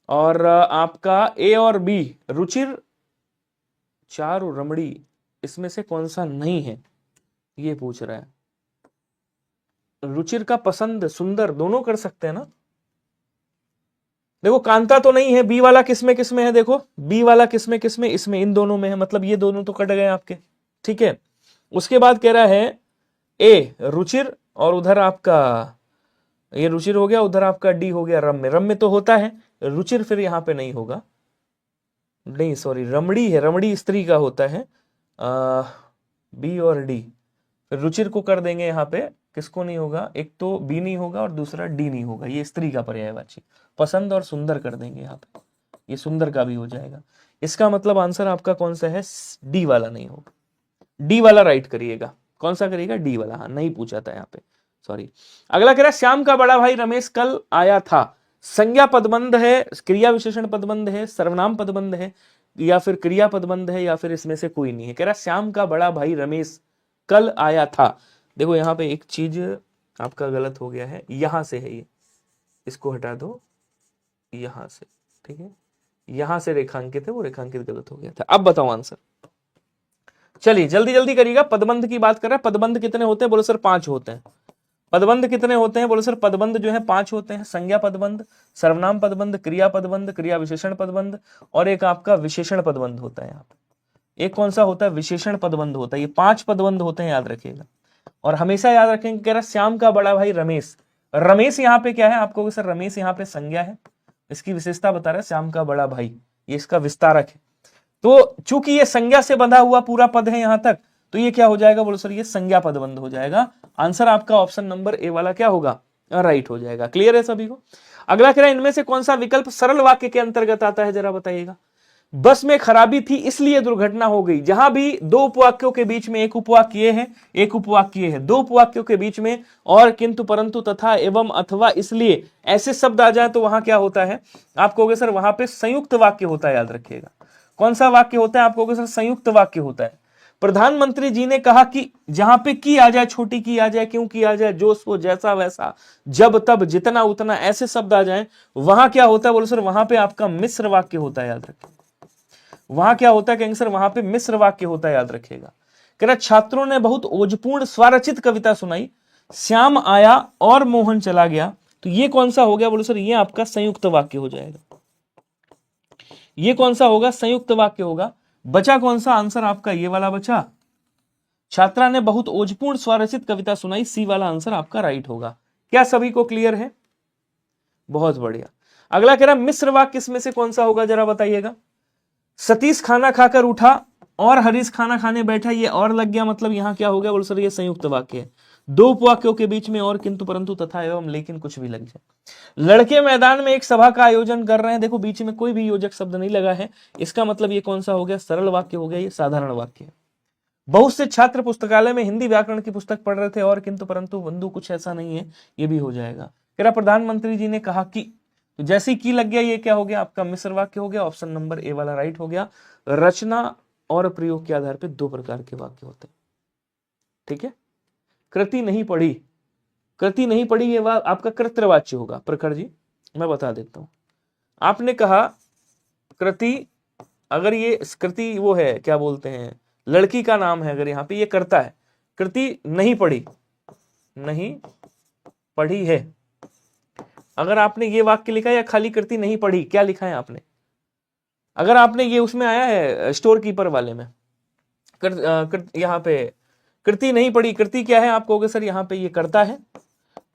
S1: और आपका ए और बी, रुचिर, चारु, रमणी, इसमें से कौन सा नहीं है, ये पूछ रहा है। रुचिर का पसंद, सुंदर, दोनों कर सकते हैं ना। देखो कांता तो नहीं है, बी वाला किसमें किसमें है? देखो बी वाला किसमें किसमें? इसमें, इन दोनों में है, मतलब ये दोनों तो कट गए आपके, ठीक है। उसके बाद कह रहा है ए रुचिर, और उधर आपका ये रुचिर हो गया, उधर आपका डी हो गया रम्य। रम्य तो होता है, रुचिर फिर यहां पे नहीं होगा, नहीं सॉरी, रमणी है, रमणी स्त्री का होता है। बी और डी, फिर रुचिर को कर देंगे यहाँ पे, किसको नहीं होगा? एक तो बी नहीं होगा और दूसरा डी नहीं होगा, ये स्त्री का पर्यायवाची। पसंद और सुंदर कर देंगे यहाँ पे, ये सुंदर का भी हो जाएगा। इसका मतलब आंसर आपका कौन सा है? डी वाला नहीं होगा, डी वाला राइट करिएगा। कौन सा करिएगा? डी वाला, हाँ नहीं पूछा था यहाँ पे, सॉरी। अगला कह रहा है श्याम का बड़ा भाई रमेश कल आया था। संज्ञा पदबंध है, क्रिया विशेषण पदबंध है, सर्वनाम पदबंध है, या फिर क्रिया पदबंध है, या फिर इसमें से कोई नहीं है। कह रहा है श्याम का बड़ा भाई रमेश कल आया था। देखो यहाँ पे एक चीज आपका गलत हो गया है, यहां से है ये, इसको हटा दो, यहां से, ठीक है, यहां से रेखांकित है, वो रेखांकित गलत हो गया था। अब बताओ आंसर। चलिए जल्दी जल्दी करिएगा। पदबंध की बात कर रहे हैं, पदबंध कितने होते हैं? बोले सर 5 होते हैं। पदबंध कितने होते हैं? बोले सर पदबंध जो है 5 होते हैं। संज्ञा पदबंध, सर्वनाम पदबंध, क्रिया पदबंध, क्रिया विशेषण पदबंध, और एक आपका विशेषण पदबंध होता है। यहाँ पे एक कौन सा होता है? विशेषण पदबंध होता है। ये 5 पदबंध होते हैं, याद रखिएगा। और हमेशा याद रखेंगे, कह रहा श्याम का बड़ा भाई रमेश। रमेश यहाँ पे क्या है? आपको सर रमेश यहाँ पे संज्ञा है, इसकी विशेषता बता रहा है श्याम का बड़ा भाई, ये इसका विस्तारक है। तो चूंकि ये संज्ञा से बंधा हुआ पूरा पद है यहां तक, तो ये क्या हो जाएगा? बोलो सर ये संज्ञा पदबंध हो जाएगा। आंसर आपका ऑप्शन नंबर ए वाला क्या होगा? राइट हो जाएगा। क्लियर है सभी को? अगला कह रहा है इनमें से कौन सा विकल्प सरल वाक्य के अंतर्गत आता है, जरा बताइएगा। बस में खराबी थी इसलिए दुर्घटना हो गई। जहां भी दो उपवाक्यों के बीच में एक उपवाक्य है, एक उपवाक्य है, दो उपवाक्यों के बीच में और, किंतु, परंतु, तथा, एवं, अथवा, इसलिए ऐसे शब्द आ जाए तो वहां क्या होता है? आप कहोगे सर वहां पे संयुक्त वाक्य होता है। याद रखिएगा कौन सा वाक्य होता है? आप कहोगे सर संयुक्त वाक्य होता है। प्रधानमंत्री जी ने कहा कि जहां पे की आ जाए, छोटी की आ जाए, क्यों की आ जाए, जो सो, जैसा वैसा, जब तब, जितना उतना, ऐसे शब्द आ जाए, वहां क्या होता है? बोलो सर वहां पे आपका मिश्र वाक्य होता है। याद रखिए वहां क्या होता है? कहेंगे सर वहां पे मिश्र वाक्य होता है। याद रखिएगा। कह रहा छात्रों ने बहुत ओजपूर्ण स्वरचित कविता सुनाई, श्याम आया और मोहन चला गया। तो ये कौन सा हो गया? बोलो सर ये आपका संयुक्त वाक्य हो जाएगा। ये कौन सा होगा? संयुक्त वाक्य होगा। बचा कौन सा आंसर आपका? ये वाला बचा। छात्रा ने बहुत ओजपूर्ण स्वरचित कविता सुनाई, सी वाला आंसर आपका राइट होगा। क्या सभी को क्लियर है? बहुत बढ़िया। अगला कह रहा मिश्र वाक्य इसमें से कौन सा होगा, जरा बताइएगा। सतीश खाना खाकर उठा और हरीश खाना खाने बैठा, ये और लग गया, मतलब यहां क्या हो गया? बोलो सर ये संयुक्त वाक्य है। दो उपवाक्यों के बीच में और, किंतु, परंतु, तथा, एवं, लेकिन कुछ भी लग जाए। लड़के मैदान में एक सभा का आयोजन कर रहे हैं। देखो बीच में कोई भी योजक शब्द नहीं लगा है, इसका मतलब ये कौन सा हो गया? सरल वाक्य हो गया, ये साधारण वाक्य है। बहुत से छात्र पुस्तकालय में हिंदी व्याकरण की पुस्तक पढ़ रहे थे और, किंतु, परंतु, बंधु, कुछ ऐसा नहीं है, ये भी हो जाएगा। कह रहा प्रधानमंत्री जी ने कहा कि, तो जैसे की लग गया, ये क्या हो गया? आपका मिश्र वाक्य हो गया। ऑप्शन नंबर ए वाला राइट हो गया। रचना और प्रयोग के आधार पर दो प्रकार के वाक्य होते हैं। ठीक है। कृति नहीं पढ़ी, कृति नहीं पढ़ी, ये आपका कर्तृवाच्य होगा। प्रखर जी मैं बता देता हूं। आपने कहा कृति, अगर ये कृति वो है, क्या बोलते हैं, लड़की का नाम है, अगर यहां पे ये करता है, कृति नहीं पढ़ी, नहीं पढ़ी है। अगर आपने ये वाक्य लिखा या खाली कृति नहीं पढ़ी, क्या लिखा है आपने? अगर आपने ये उसमें आया है स्टोर कीपर वाले में, यहाँ पे कृति नहीं पढ़ी, कृति क्या है? आप कहोगे सर यहाँ पे ये करता है,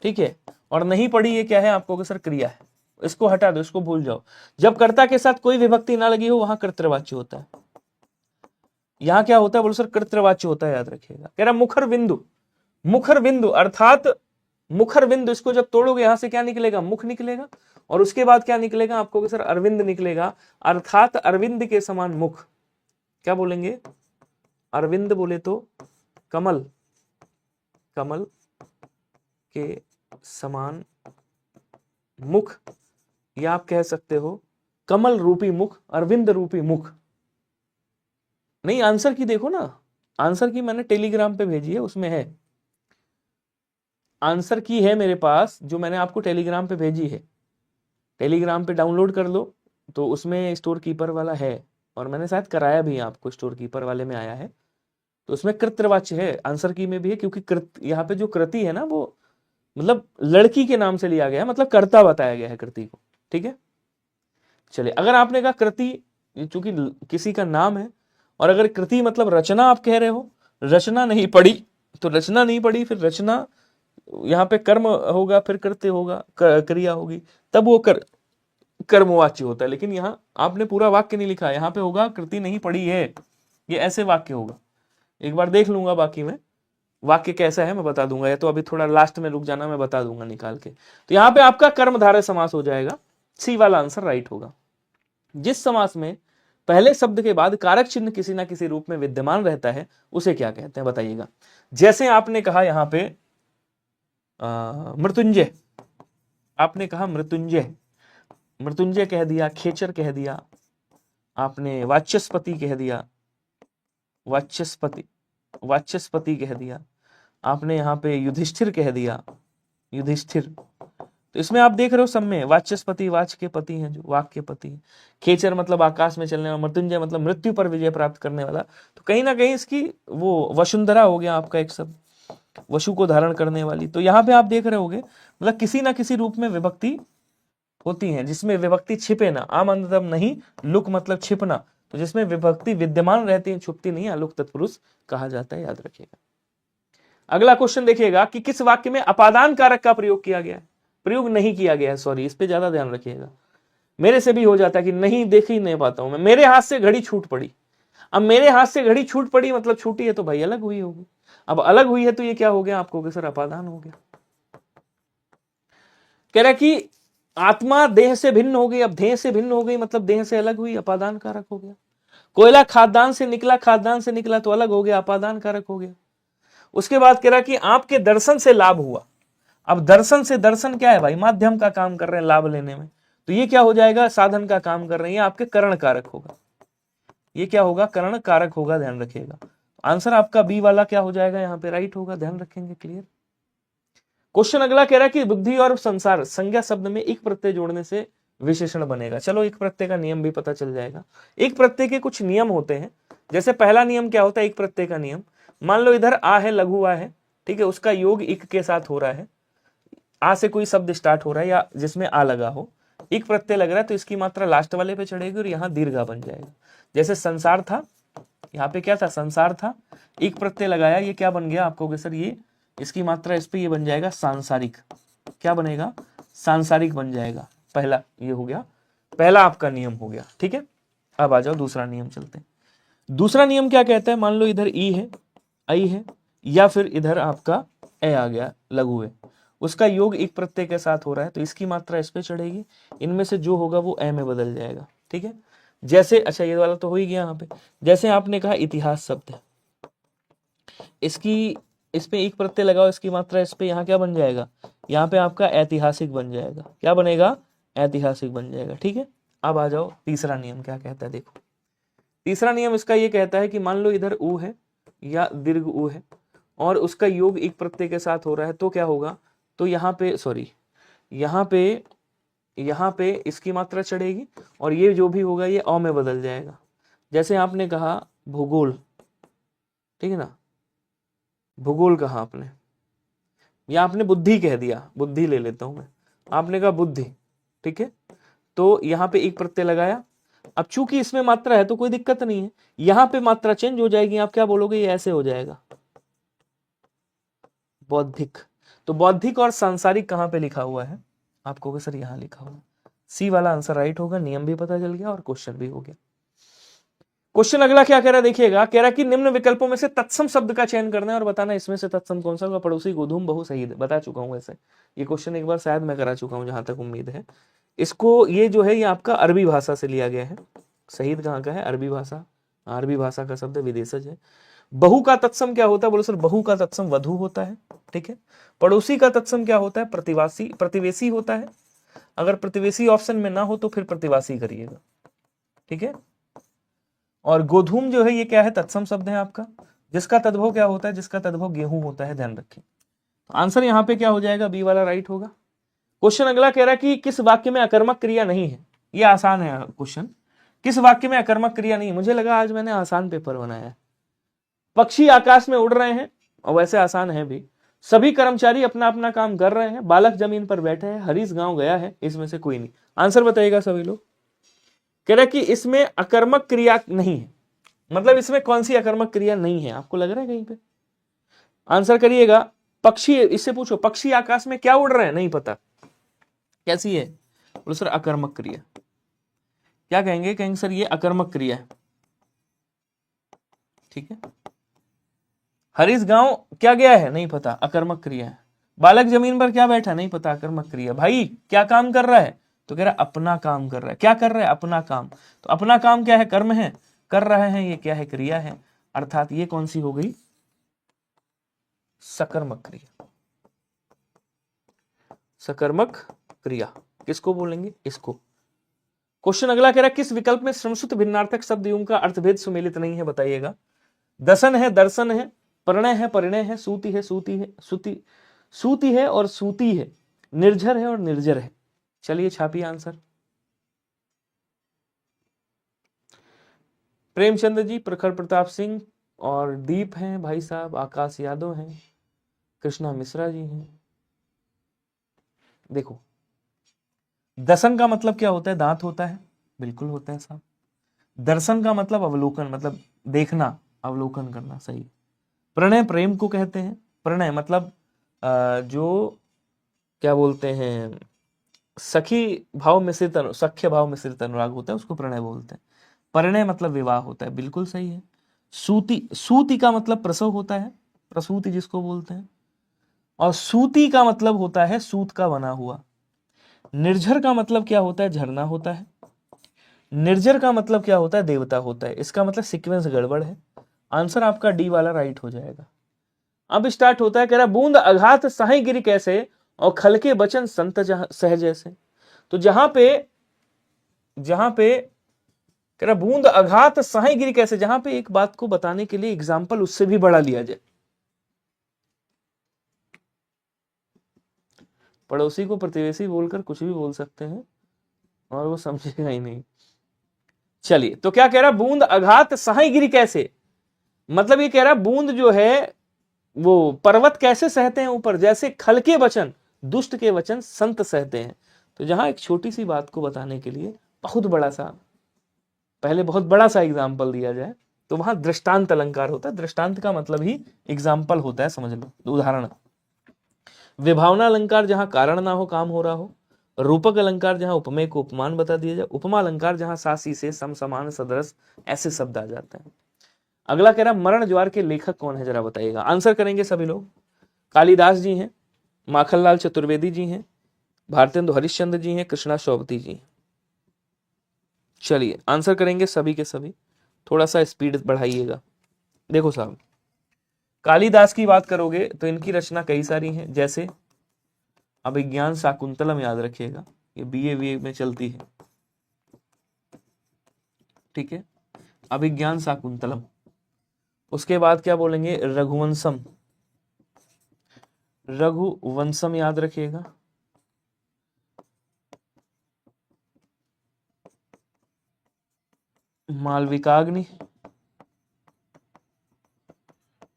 S1: ठीक है, और नहीं पढ़ी ये क्या है? आप कहोगे सर क्रिया है। इसको हटा दो, इसको भूल जाओ। जब कर्ता के साथ कोई विभक्ति ना लगी हो वहां कर्तृवाच्य होता है। यहां क्या होता है? बोलो सर कर्तृवाच्य होता है। याद रखिएगा। कह रहा मुखर बिंदु, मुखर बिंदु अर्थात मुखर बिंदु, इसको जब तोड़ोगे यहां से क्या निकलेगा? मुख निकलेगा। और उसके बाद क्या निकलेगा? आपको कहोगे सर अरविंद निकलेगा, अर्थात अरविंद के समान मुख। क्या बोलेंगे? अरविंद बोले तो कमल, कमल के समान मुख, या आप कह सकते हो कमल रूपी मुख, अरविंद रूपी मुख। नहीं, आंसर की देखो ना, आंसर की मैंने टेलीग्राम पे भेजी है, उसमें है आंसर की, है मेरे पास, जो मैंने आपको टेलीग्राम पे भेजी है। टेलीग्राम पे डाउनलोड कर लो, तो उसमें स्टोर कीपर वाला है, और मैंने शायद कराया भी है आपको, स्टोर कीपर वाले में आया है। तो उसमें कृतवाच्य है, आंसर की में भी है, क्योंकि यहाँ पे जो कृति है ना, वो मतलब लड़की के नाम से लिया गया है, मतलब कर्ता बताया गया है कृति को। ठीक है। चलिए, अगर आपने कहा कृति, चूंकि किसी का नाम है, और अगर कृति मतलब रचना आप कह रहे हो, रचना नहीं पढ़ी, तो रचना नहीं पढ़ी, फिर रचना यहाँ पे कर्म होगा, फिर कृत्य होगा, क्रिया होगी, तब वो कर्मवाच्य होता है। लेकिन यहाँ आपने पूरा वाक्य नहीं लिखा, यहाँ पे होगा कृति नहीं पढ़ी है, ये ऐसे वाक्य होगा। एक बार देख लूंगा, बाकी में वाक्य कैसा है मैं बता दूंगा, या तो अभी थोड़ा लास्ट में रुक जाना, मैं बता दूंगा निकाल के। तो यहाँ पे आपका कर्मधारय समास हो जाएगा, सी वाला आंसर राइट होगा। जिस समास में पहले शब्द के बाद कारक चिन्ह किसी ना किसी रूप में विद्यमान रहता है, उसे क्या कहते हैं, बताइएगा। जैसे आपने कहा यहाँ पे मृत्युंजय, आपने कहा मृत्युंजय, मृत्युंजय कह दिया, खेचर कह दिया, आपने वाचस्पति कह दिया, वाचस्पति, वाचस्पति कह दिया, आपने यहाँ पे युधिष्ठिर कह दिया, युधिष्ठिर, तो इसमें आप देख रहे हो सब में वाचस्पति वाच के पति हैं, जो वाक के पति हैं। खेचर मतलब आकाश में चलने वाला, मृत्युंजय मतलब मृत्यु पर विजय प्राप्त करने वाला। तो कहीं ना कहीं इसकी वो वसुंधरा हो गया आपका एक शब्द, वसु को धारण करने वाली। तो यहाँ पे आप देख रहे होगे मतलब किसी ना किसी रूप में विभक्ति होती है, जिसमें विभक्ति छिपे ना। आम मतलब नहीं, लुक मतलब छिपना, तो जिसमें विभक्ति विद्यमान रहती है, छुपती नहीं, अलुक तत्पुरुष कहा जाता है, याद रखिएगा। अगला क्वेश्चन देखिएगा कि किस वाक्य में अपादान कारक का प्रयोग किया गया है, प्रयोग नहीं किया गया है, सॉरी, इस पे ज्यादा ध्यान रखिएगा। मेरे से भी हो जाता है कि नहीं देख ही नहीं पाता हूं मैं। मेरे हाथ से घड़ी छूट पड़ी, अब मेरे हाथ से घड़ी छूट पड़ी मतलब छूटी है तो भाई अलग हुई होगी। अब अलग हुई है तो ये क्या हो गया आपको, सर अपादान हो गया। कह रहा कि आत्मा देह से भिन्न हो गई, अब देह से भिन्न हो गई मतलब देह से अलग हुई, अपादान कारक हो गया। कोयला खाद्यान्न से निकला, खाद्यान्न से निकला तो अलग हो गया, अपादान कारक हो गया। उसके बाद कह रहा कि आपके दर्शन से लाभ हुआ। अब दर्शन से, दर्शन क्या है भाई, माध्यम का काम कर रहे हैं लाभ लेने में, तो ये क्या हो जाएगा, साधन का काम कर रहे हैं, आपके करण कारक होगा। ये क्या होगा, करण कारक होगा, ध्यान रखिएगा। आंसर आपका बी वाला क्या हो जाएगा, यहाँ पे राइट होगा, ध्यान रखेंगे, क्लियर। क्वेश्चन अगला कह रहा है कि बुद्धि और संसार संज्ञा शब्द में एक प्रत्यय जोड़ने से विशेषण बनेगा। चलो एक प्रत्यय का नियम भी पता चल जाएगा। एक प्रत्यय के कुछ नियम होते हैं, जैसे पहला नियम क्या होता है एक प्रत्यय का नियम, मान लो इधर आ है, लघु आ है, ठीक है, उसका योग इक के साथ हो रहा है, आ से कोई शब्द स्टार्ट हो रहा है या जिसमें आ लगा हो, एक प्रत्यय लग रहा है, तो इसकी मात्रा लास्ट वाले पे चढ़ेगी और यहाँ दीर्घा बन जाएगा। जैसे संसार था, यहाँ पे क्या था, संसार था, एक प्रत्यय लगाया, ये क्या बन गया आपको, सर ये इसकी मात्रा इस पे ये बन जाएगा सांसारिक। क्या बनेगा, सांसारिक बन जाएगा। पहला ये हो गया, पहला आपका नियम हो गया, ठीक है। अब आ जाओ दूसरा नियम चलते हैं। दूसरा नियम क्या कहता है, मान लो इधर ई है, आई है, या फिर इधर आपका ए आ गया, लघु है, उसका योग एक प्रत्यय के साथ हो रहा है, तो इसकी मात्रा इस पे चढ़ेगी, इनमें से जो होगा वो ए में बदल जाएगा, ठीक है। जैसे, अच्छा ये वाला तो हो ही गया यहाँ पे। जैसे आपने कहा इतिहास शब्द है, इसकी इस पे एक प्रत्यय लगाओ, इसकी मात्रा इस पे, यहाँ क्या बन जाएगा, यहाँ पे आपका ऐतिहासिक बन जाएगा। क्या बनेगा, ऐतिहासिक बन जाएगा, ठीक है। अब आ जाओ तीसरा नियम क्या कहता है, देखो तीसरा नियम इसका ये कहता है कि मान लो इधर ऊ है या दीर्घ ऊ है और उसका योग एक प्रत्यय के साथ हो रहा है, तो क्या होगा, तो यहाँ पे सॉरी यहाँ पे इसकी मात्रा चढ़ेगी और ये जो भी होगा ये अ में बदल जाएगा। जैसे आपने कहा भूगोल, ठीक है ना, भूगोल कहा आपने, या आपने बुद्धि कह दिया, बुद्धि ले लेता हूं मैं, आपने कहा बुद्धि, ठीक है, तो यहाँ पे एक प्रत्यय लगाया। अब चूंकि इसमें मात्रा है तो कोई दिक्कत नहीं है, यहाँ पे मात्रा चेंज हो जाएगी, आप क्या बोलोगे, ये ऐसे हो जाएगा बौद्धिक। तो बौद्धिक और सांसारिक कहाँ पे लिखा हुआ है, आपको सर यहाँ लिखा हुआ, सी वाला आंसर राइट होगा। नियम भी पता चल गया और क्वेश्चन भी हो गया। क्वेश्चन अगला क्या कह रहा है, देखिएगा, कह रहा है कि निम्न विकल्पों में से तत्सम शब्द का चयन करना है और बताना इसमें से तत्सम कौन सा होगा। पड़ोसी गोधूम बहु शहीद, बता चुका हूं वैसे, ये क्वेश्चन एक बार शायद मैं करा चुका हूं जहां तक उम्मीद है। इसको ये जो है ये आपका अरबी भाषा से लिया गया है। शहीद कहाँ का है, अरबी भाषा, अरबी भाषा का शब्द विदेशज है। बहु का तत्सम क्या होता है, बोलो सर बहु का तत्सम वधु होता है, ठीक है। पड़ोसी का तत्सम क्या होता है, प्रतिवासी, प्रतिवेशी होता है। अगर प्रतिवेशी ऑप्शन में ना हो तो फिर प्रतिवासी करिएगा, ठीक है। और गोधूम जो है ये क्या है, तत्सम शब्द है आपका, जिसका तद्भव क्या होता है, जिसका तद्भव गेहूं होता है, ध्यान रखें। तो आंसर यहाँ पे क्या हो जाएगा, बी वाला राइट होगा। क्वेश्चन अगला कह रहा है कि किस वाक्य में अकर्मक क्रिया नहीं है। ये आसान है क्वेश्चन, किस वाक्य में अकर्मक क्रिया नहीं है। मुझे लगा आज मैंने आसान पेपर बनाया है। पक्षी आकाश में उड़ रहे हैं, और वैसे आसान है भी। सभी कर्मचारी अपना अपना काम कर रहे हैं, बालक जमीन पर बैठे हैं, हरीश गांव गया है, इसमें से कोई नहीं। आंसर बताइएगा सभी लोग। कह रहा है कि इसमें अकर्मक क्रिया नहीं है, मतलब इसमें कौन सी अकर्मक क्रिया नहीं है, आपको लग रहा है कहीं पे। आंसर करिएगा। पक्षी, इससे पूछो पक्षी आकाश में क्या उड़ रहे हैं, नहीं पता, कैसी है, बोलो सर अकर्मक क्रिया। क्या कहेंगे, कहेंगे सर ये अकर्मक क्रिया है, ठीक है। हरीश गांव क्या गया है, नहीं पता, अकर्मक क्रिया है। बालक जमीन पर क्या बैठा, नहीं पता, अकर्मक क्रिया। भाई क्या काम कर रहा है, तो कह रहा है अपना काम कर रहा है। क्या कर रहा है, अपना काम। तो अपना काम क्या है, कर्म है, कर रहे हैं, ये क्या है, क्रिया है। अर्थात ये कौन सी हो गई, सकर्मक क्रिया। सकर्मक क्रिया किसको बोलेंगे, इसको। क्वेश्चन अगला कह रहा है किस विकल्प में श्रमसूत्र भिन्नार्थक शब्द युग्म का अर्थभेद सुमेलित नहीं है, बताइएगा। दसन है, दर्शन है, प्रणय है, परिणय है, सूति है, सूती है, सूती, सूती है और सूती है। निर्झर है और निर्जर है। चलिए छापिए आंसर। प्रेमचंद जी, प्रखर प्रताप सिंह और दीप हैं भाई साहब, आकाश यादव हैं, कृष्णा मिश्रा जी हैं। देखो, दसन का मतलब क्या होता है? दांत होता है, बिल्कुल होता है साहब। दर्शन का मतलब अवलोकन, मतलब देखना, अवलोकन करना, सही। प्रणय प्रेम को कहते हैं। प्रणय मतलब जो क्या बोलते हैं, सखी भाव मिश्रित सख्य भाव मिश्रित अनुराग होता है, उसको प्रणय बोलते हैं। परिणय मतलब विवाह होता है, बिल्कुल सही है। सूति, सूति का मतलब प्रसव होता है, प्रसूति जिसको बोलते हैं। और सूती का मतलब होता है सूत का बना हुआ। निर्झर का मतलब क्या होता है? झरना होता है। निर्जर का मतलब क्या होता है? देवता होता है। इसका मतलब सीक्वेंस गड़बड़ है। आंसर आपका डी वाला राइट हो जाएगा। अब स्टार्ट होता है, कह रहा बूंद अघात साही गिरी कैसे और खलके बचन संत सहज ऐसे। तो जहां पे कह रहा बूंद अघात साही गिरी कैसे, जहां पे एक बात को बताने के लिए एग्जाम्पल उससे भी बड़ा लिया जाए। पड़ोसी को प्रतिवेशी बोलकर कुछ भी बोल सकते हैं और वो समझेगा ही नहीं। चलिए, तो क्या कह रहा, बूंद अघात साही गिरी कैसे, मतलब ये कह रहा बूंद जो है वो पर्वत कैसे सहते हैं ऊपर, जैसे खल के वचन, दुष्ट के वचन संत सहते हैं। तो जहां एक छोटी सी बात को बताने के लिए बहुत बड़ा सा, पहले बहुत बड़ा सा एग्जाम्पल दिया जाए, तो वहां दृष्टांत अलंकार होता है। दृष्टांत का मतलब ही एग्जाम्पल होता है, समझ लो, उदाहरण। विभावना अलंकार जहां कारण ना हो, काम हो रहा हो। रूपक अलंकार जहां उपमेय को उपमान बता दिया जाए। उपमा अलंकार जहां सासी से सम समान सदृश ऐसे शब्द आ जाते हैं। अगला कह रहा मरण ज्वार के लेखक कौन है, जरा बताइएगा। आंसर करेंगे सभी लोग। कालिदास जी हैं, माखनलाल चतुर्वेदी जी हैं, भारतेंदु हरिश्चंद्र जी हैं, कृष्णा शौवती जी हैं। चलिए आंसर करेंगे सभी के सभी, थोड़ा सा स्पीड बढ़ाइएगा। देखो साहब, कालिदास की बात करोगे तो इनकी रचना कई सारी हैं, जैसे अभिज्ञान शाकुंतलम, याद रखिएगा, ये बीए में चलती है, ठीक है, अभिज्ञान शाकुंतलम। उसके बाद क्या बोलेंगे, रघुवंशम, रघुवंशम याद रखिएगा। मालविकाग्नि,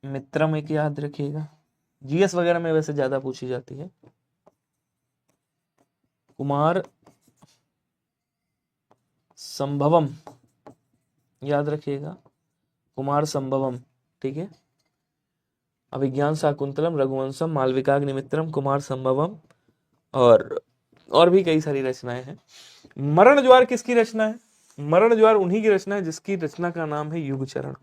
S1: मित्रम एक याद रखिएगा, जीएस वगैरह में वैसे ज्यादा पूछी जाती है। कुमार संभवम याद रखिएगा, कुमार संभवम, ठीक है। अभिज्ञान शाकुंतलम, रघुवंशम, मालविकाग्निमित्रम, कुमार संभवम, और भी कई सारी रचनाएं हैं। मरण ज्वार किसकी रचना है? मरण ज्वार उन्हीं की रचना है जिसकी रचना का नाम है युगचरण।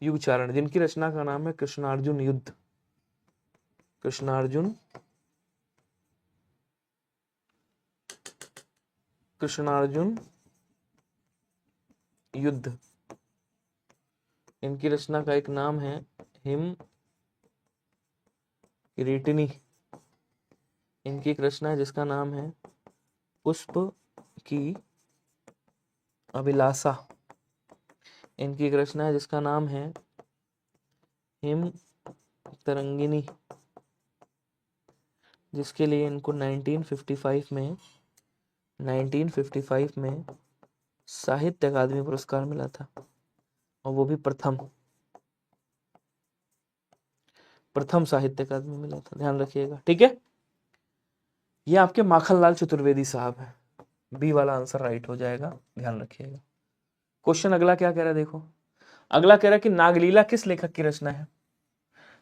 S1: युगचारण, जिनकी रचना का नाम है कृष्णार्जुन युद्ध। कृष्णार्जुन कृष्णार्जुन युद्ध, इनकी रचना का एक नाम है हिम किरीटिनी। इनकी एक रचना है जिसका नाम है पुष्प की अभिलाषा। इनकी एक रचना है जिसका नाम है हिम तरंगिनी, जिसके लिए इनको 1955 में साहित्य अकादमी पुरस्कार मिला था, और वो भी प्रथम साहित्य अकादमी मिला था, ध्यान रखिएगा, ठीक है। ये आपके माखनलाल चतुर्वेदी साहब हैं। बी वाला आंसर राइट हो जाएगा, ध्यान रखिएगा। क्वेश्चन अगला क्या कह रहा है, देखो। अगला कह रहा है कि नागलीला किस लेखक की रचना है?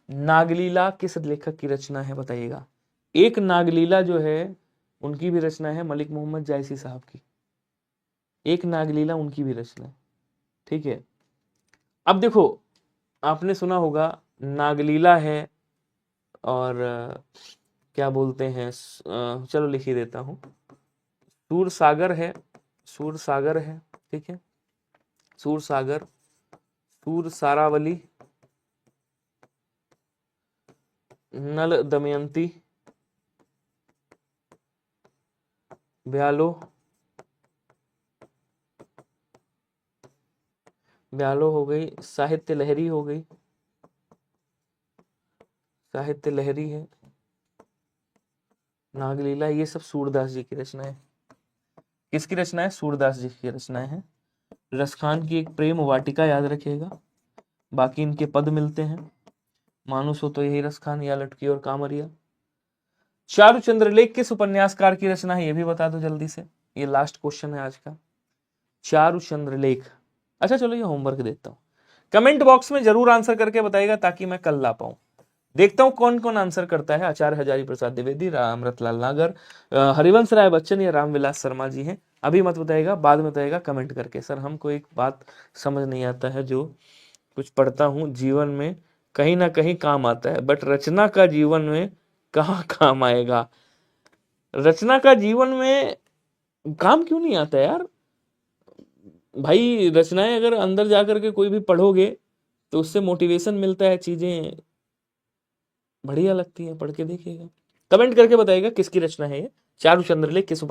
S1: नागलीला किस लेखक की रचना है, बताइएगा। एक नागलीला जो है उनकी भी रचना है मलिक मोहम्मद जायसी साहब की। एक नागलीला उनकी भी रचना है, ठीक है। अब देखो, आपने सुना होगा नागलीला है, और क्या बोलते हैं, चलो लिख ही देता हूं, सूर सागर है, सूर सागर है, ठीक है, सूर सागर, सूर सारावली, नल दमयंती, ब्यालो, ब्यालो हो गई, साहित्य लहरी हो गई, साहित्य लहरी है, नागलीला, ये सब सूरदास जी की रचनाएं। किसकी रचना है? सूरदास जी की रचनाएं हैं। रसखान की एक प्रेम वाटिका याद रखिएगा, बाकी इनके पद मिलते हैं। मानुस हो तो यही रसखान, या लटकी और कामरिया। चारुचंद्रलेख किस उपन्यासकार की रचना है? ये भी बता दो जल्दी से, ये लास्ट क्वेश्चन है आज का। चारुचंद्रलेख। अच्छा चलो ये होमवर्क देता हूं, कमेंट बॉक्स में जरूर आंसर करके बताइएगा ताकि मैं कल ला पाऊं। देखता हूं कौन कौन आंसर करता है। आचार्य हजारी प्रसाद द्विवेदी, अमृतलाल नागर, हरिवंश राय बच्चन या रामविलास शर्मा जी हैं। अभी मत बताइएगा, बाद में बताइएगा कमेंट करके। सर हमको एक बात समझ नहीं आता है, जो कुछ पढ़ता हूं जीवन में कहीं ना कहीं काम आता है, बट रचना का जीवन में कहाँ काम आएगा? रचना का जीवन में काम क्यों नहीं आता यार भाई? रचनाएं अगर अंदर जाकर के कोई भी पढ़ोगे तो उससे मोटिवेशन मिलता है, चीजें बढ़िया लगती है, पढ़ के देखिएगा। कमेंट करके बताइएगा किसकी रचना है ये। चारुचंद्रलेख किस